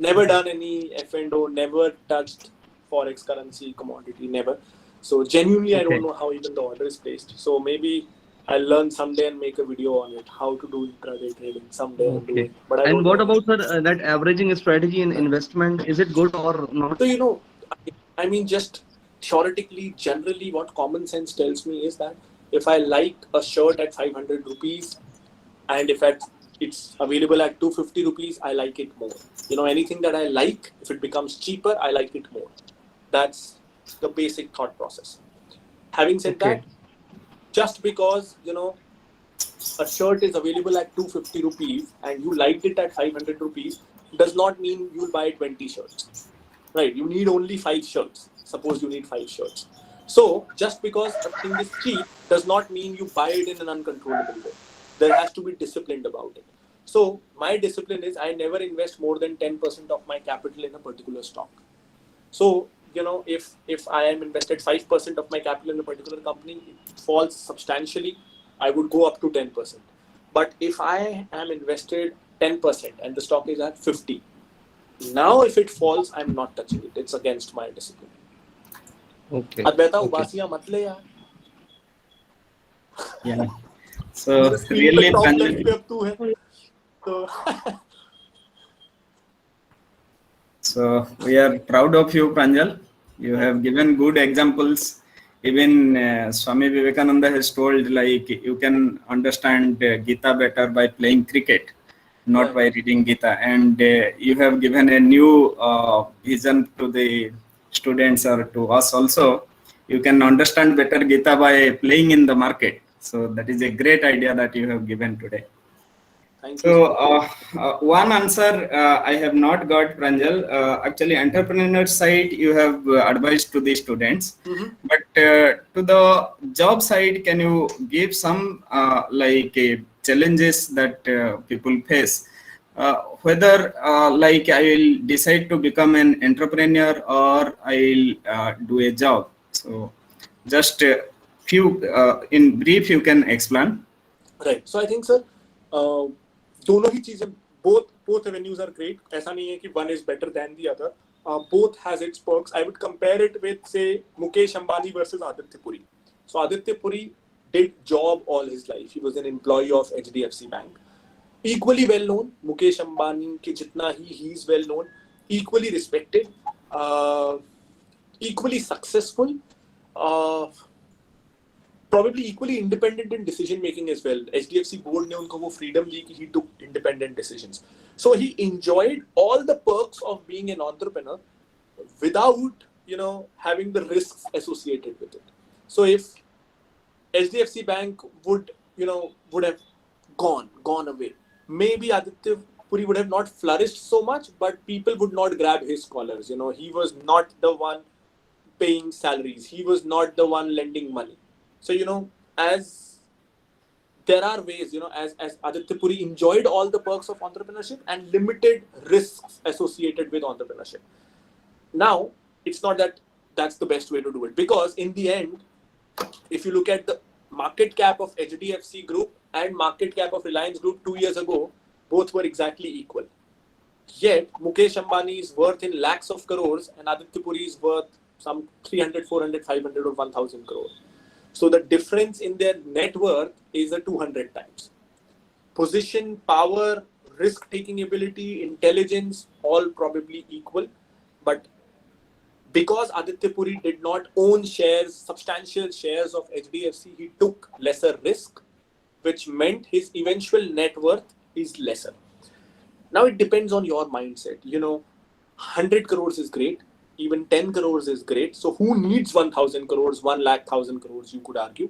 Never done any F&O. Never touched forex, currency, commodity. Never. So genuinely, I don't know how even the order is placed. So maybe I'll learn someday and make a video on it. How to do intraday trading someday and do Okay. it. But I And don't what know. about sir, that averaging strategy in investment? Is it good or not? So, you know, I mean, just theoretically, generally, what common sense tells me is that if I like a shirt at 500 rupees and if it's available at 250 rupees, I like it more. You know, anything that I like, if it becomes cheaper, I like it more. That's the basic thought process. Having said that, just because, you know, a shirt is available at 250 rupees and you liked it at 500 rupees does not mean you'll buy 20 shirts. Right? You need only 5 shirts. Suppose you need 5 shirts. So just because a thing is cheap does not mean you buy it in an uncontrollable way. There has to be disciplined about it. So my discipline is I never invest more than 10% of my capital in a particular stock. So, you know, if I am invested 5% of my capital in a particular company, it falls substantially, I would go up to 10%. But if I am invested 10% and the stock is at 50, now if it falls, I'm not touching it. It's against my discipline. Okay. Advaita, उबासियां मत ले यार. Yeah. So really, top left पे अब तू है. So So we are proud of you, Pranjal. You have given good examples. Even Swami Vivekananda has told, like, you can understand Gita better by playing cricket, not by reading Gita. And you have given a new vision to the students or to us also. You can understand better Gita by playing in the market. So that is a great idea that you have given today. So one answer I have not got, Pranjal. Actually, entrepreneur side you have advised to the students, but to the job side, can you give some challenges that people face? Whether like I will decide to become an entrepreneur or I will do a job. So just few in brief you can explain. Right. So I think, sir, दोनों ही चीजें both avenues are great. ऐसा नहीं है कि one is better than the other. Both has its perks. I would compare it with, say, Mukesh Ambani versus Aditya Puri. So Aditya Puri did job all his life. He was an employee of HDFC Bank. Equally well known. Mukesh Ambani के जितना he is well known. Equally respected. Equally successful. Probably equally independent in decision making as well. HDFC board ने उनको वो freedom दी कि he took independent decisions. So he enjoyed all the perks of being an entrepreneur without, having the risks associated with it. So if HDFC Bank would have gone away, maybe Aditya Puri would have not flourished so much, but people would not grab his collars. He was not the one paying salaries. He was not the one lending money. So, as there are ways, as Aditya Puri enjoyed all the perks of entrepreneurship and limited risks associated with entrepreneurship. Now, it's not that that's the best way to do it, because in the end, if you look at the market cap of HDFC Group and market cap of Reliance Group 2 years ago, both were exactly equal. Yet, Mukesh Ambani is worth in lakhs of crores and Aditya Puri is worth some 300, 400, 500 or 1000 crores. So the difference in their net worth is a 200 times. Position, power, risk-taking ability, intelligence, all probably equal. But because Aditya Puri did not own substantial shares of HDFC, he took lesser risk, which meant his eventual net worth is lesser. Now it depends on your mindset. 100 crores is great. Even 10 crores is great. So who needs 1000 crores, 1,00,000 crores, you could argue.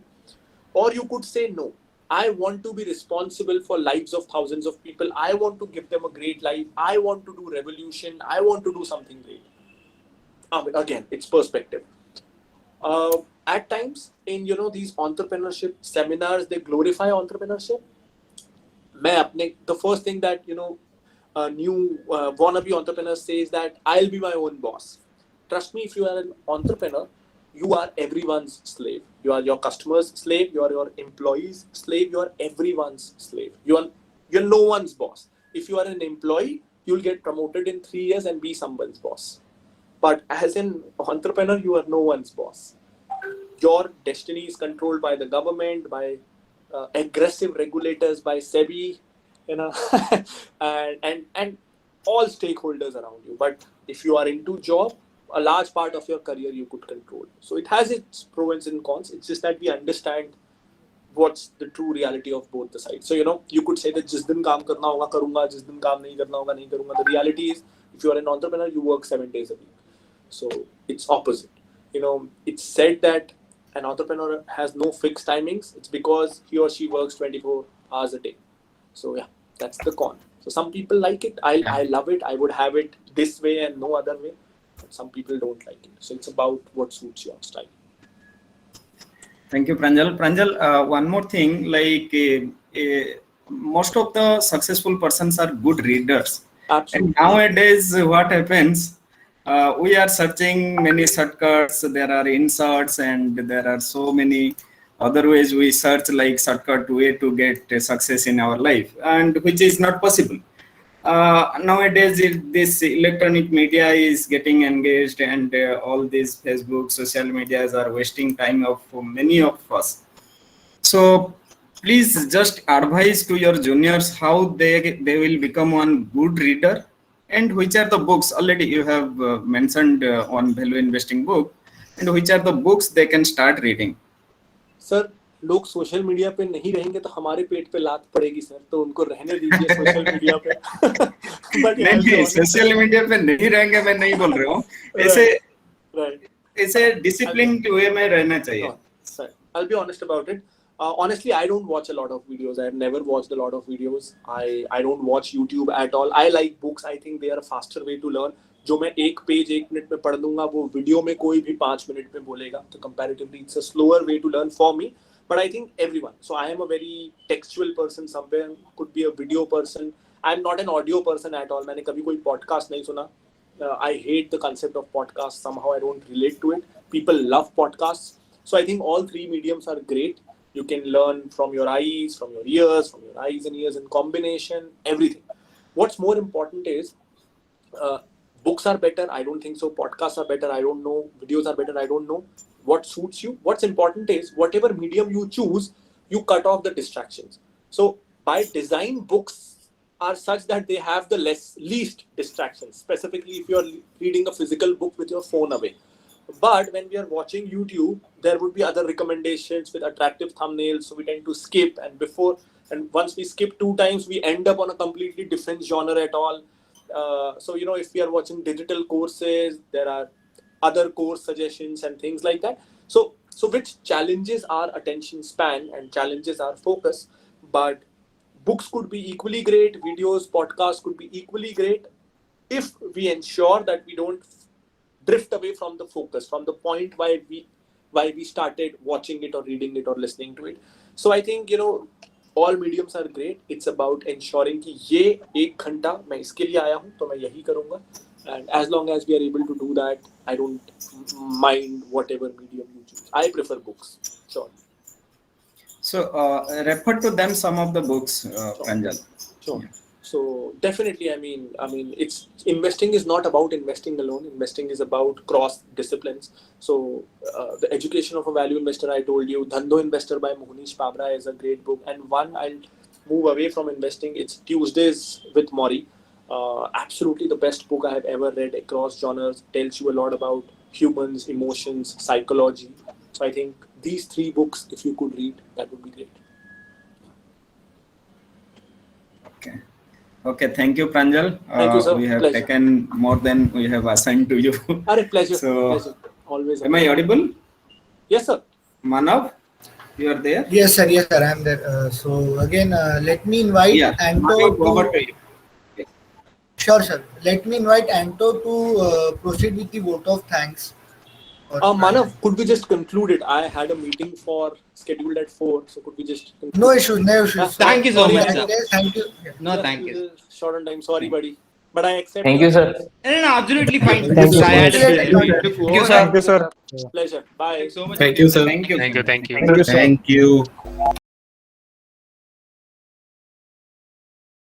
Or you could say, no, I want to be responsible for lives of thousands of people. I want to give them a great life. I want to do revolution. I want to do something great. Again, it's perspective. At times in, these entrepreneurship seminars, they glorify entrepreneurship. The first thing that, a new wannabe entrepreneur says that I'll be my own boss. Trust me, if you are an entrepreneur, you are everyone's slave. You are your customer's slave. You are your employee's slave. You are everyone's slave. You're no one's boss. If you are an employee, you'll get promoted in 3 years and be someone's boss. But as an entrepreneur, you are no one's boss. Your destiny is controlled by the government, by aggressive regulators, by SEBI, and all stakeholders around you. But if you are into job, a large part of your career you could control. So it has its pros and cons. It's just that we understand what's the true reality of both the sides. So, you could say that jis din kaam karna hoga karunga, jis din kaam nahi karna hoga nahi karunga. The reality is, if you are an entrepreneur, you work 7 days a week. So it's opposite. It's said that an entrepreneur has no fixed timings. It's because he or she works 24 hours a day. So yeah, that's the con. So some people like it. I love it. I would have it this way and no other way. But some people don't like it. So it's about what suits your style. Thank you, Pranjal. Pranjal, one more thing, most of the successful persons are good readers. Absolutely. And nowadays, what happens, we are searching many shortcuts, there are inserts, and there are so many other ways we search, like shortcut way to get success in our life, and which is not possible. Nowadays, this electronic media is getting engaged, and all these Facebook, social medias are wasting time of many of us. So please just advise to your juniors how they will become one good reader and which are the books already you have mentioned on value investing book, and which are the books they can start reading? Sir लोग social media पे नहीं रहेंगे तो हमारे पेट पे लात पड़ेगी sir, तो उनको रहने दीजिए सोशल मीडिया पे. But yeah, नहीं, सोशल मीडिया पे नहीं रहेंगे मैं नहीं बोल रहा हूँ, ऐसे डिसिप्लिन वे में रहना चाहिए. Sir, I'll be honest about it. Honestly, I don't watch a lot of videos. I've never watched a lot of videos. I don't watch YouTube at all. I like books. I think they are a faster way to learn. जो मैं एक page 1 minute में पढ़ दूंगा वो video में कोई भी 5 मिनट में बोलेगा, तो comparatively it's a slower way to learn for me. But I think everyone. So I am a very textual person. Somewhere could be a video person. I'm not an audio person at all. मैंने कभी कोई podcast नहीं सुना. I hate the concept of podcast. Somehow I don't relate to it. People love podcasts. So I think all three mediums are great. You can learn from your eyes, from your ears, from your eyes and ears in combination, everything. What's more important is books are better. I don't think so. Podcasts are better. I don't know. Videos are better. I don't know. What suits you? What's important is whatever medium you choose, you cut off the distractions. So by design, books are such that they have the least distractions. Specifically, if you're reading a physical book with your phone away. But when we are watching YouTube, there would be other recommendations with attractive thumbnails, so we tend to skip. And once we skip 2 times, we end up on a completely different genre at all. So if we are watching digital courses, there are other course suggestions and things like that. So which challenges our attention span and challenges our focus. But books could be equally great, videos, podcasts could be equally great if we ensure that we don't drift away from the focus, from the point why we started watching it or reading it or listening to it. So I think all mediums are great. It's about ensuring कि ये 1 घंटा मैं इसके लिए आया हूँ तो मैं यही करूँगा. And as long as we are able to do that, I don't mind whatever medium you choose. I prefer books. Sure. So refer to them some of the books, Pranjal. Sure. Yeah. So definitely, I mean, it's investing is not about investing alone. Investing is about cross disciplines. So the Education of a Value Investor, I told you, Dhandho Investor by Mohnish Pabra is a great book. And one I'll move away from investing. It's Tuesdays with Maury. Absolutely the best book I have ever read across genres. Tells you a lot about humans, emotions, psychology. So I think these 3 books, if you could read, that would be great. Okay, thank you, Pranjal. Thank you, sir. We have Pleasure. taken more than we have assigned to you. Pleasure. So, Pleasure. Always. Am I audible? Yes, sir. Manav, you are there? Yes, sir. Yes, sir. I am there. So again, let me invite Anto. Over to you. Yes. Sure, sir. Let me invite Anto to proceed with the vote of thanks. Manav, could we just conclude it? I had a meeting scheduled at 4, so could we just conclude? No issues, no issues. Thank you so much, sir. Thank you. No, thank you. Short on time, sorry, buddy. But I accept. Thank you, sir. No, absolutely fine. Thank you, sir. Thank you, sir. Pleasure. Bye. Thank you so much. Thank you, sir. Thank you. Thank you.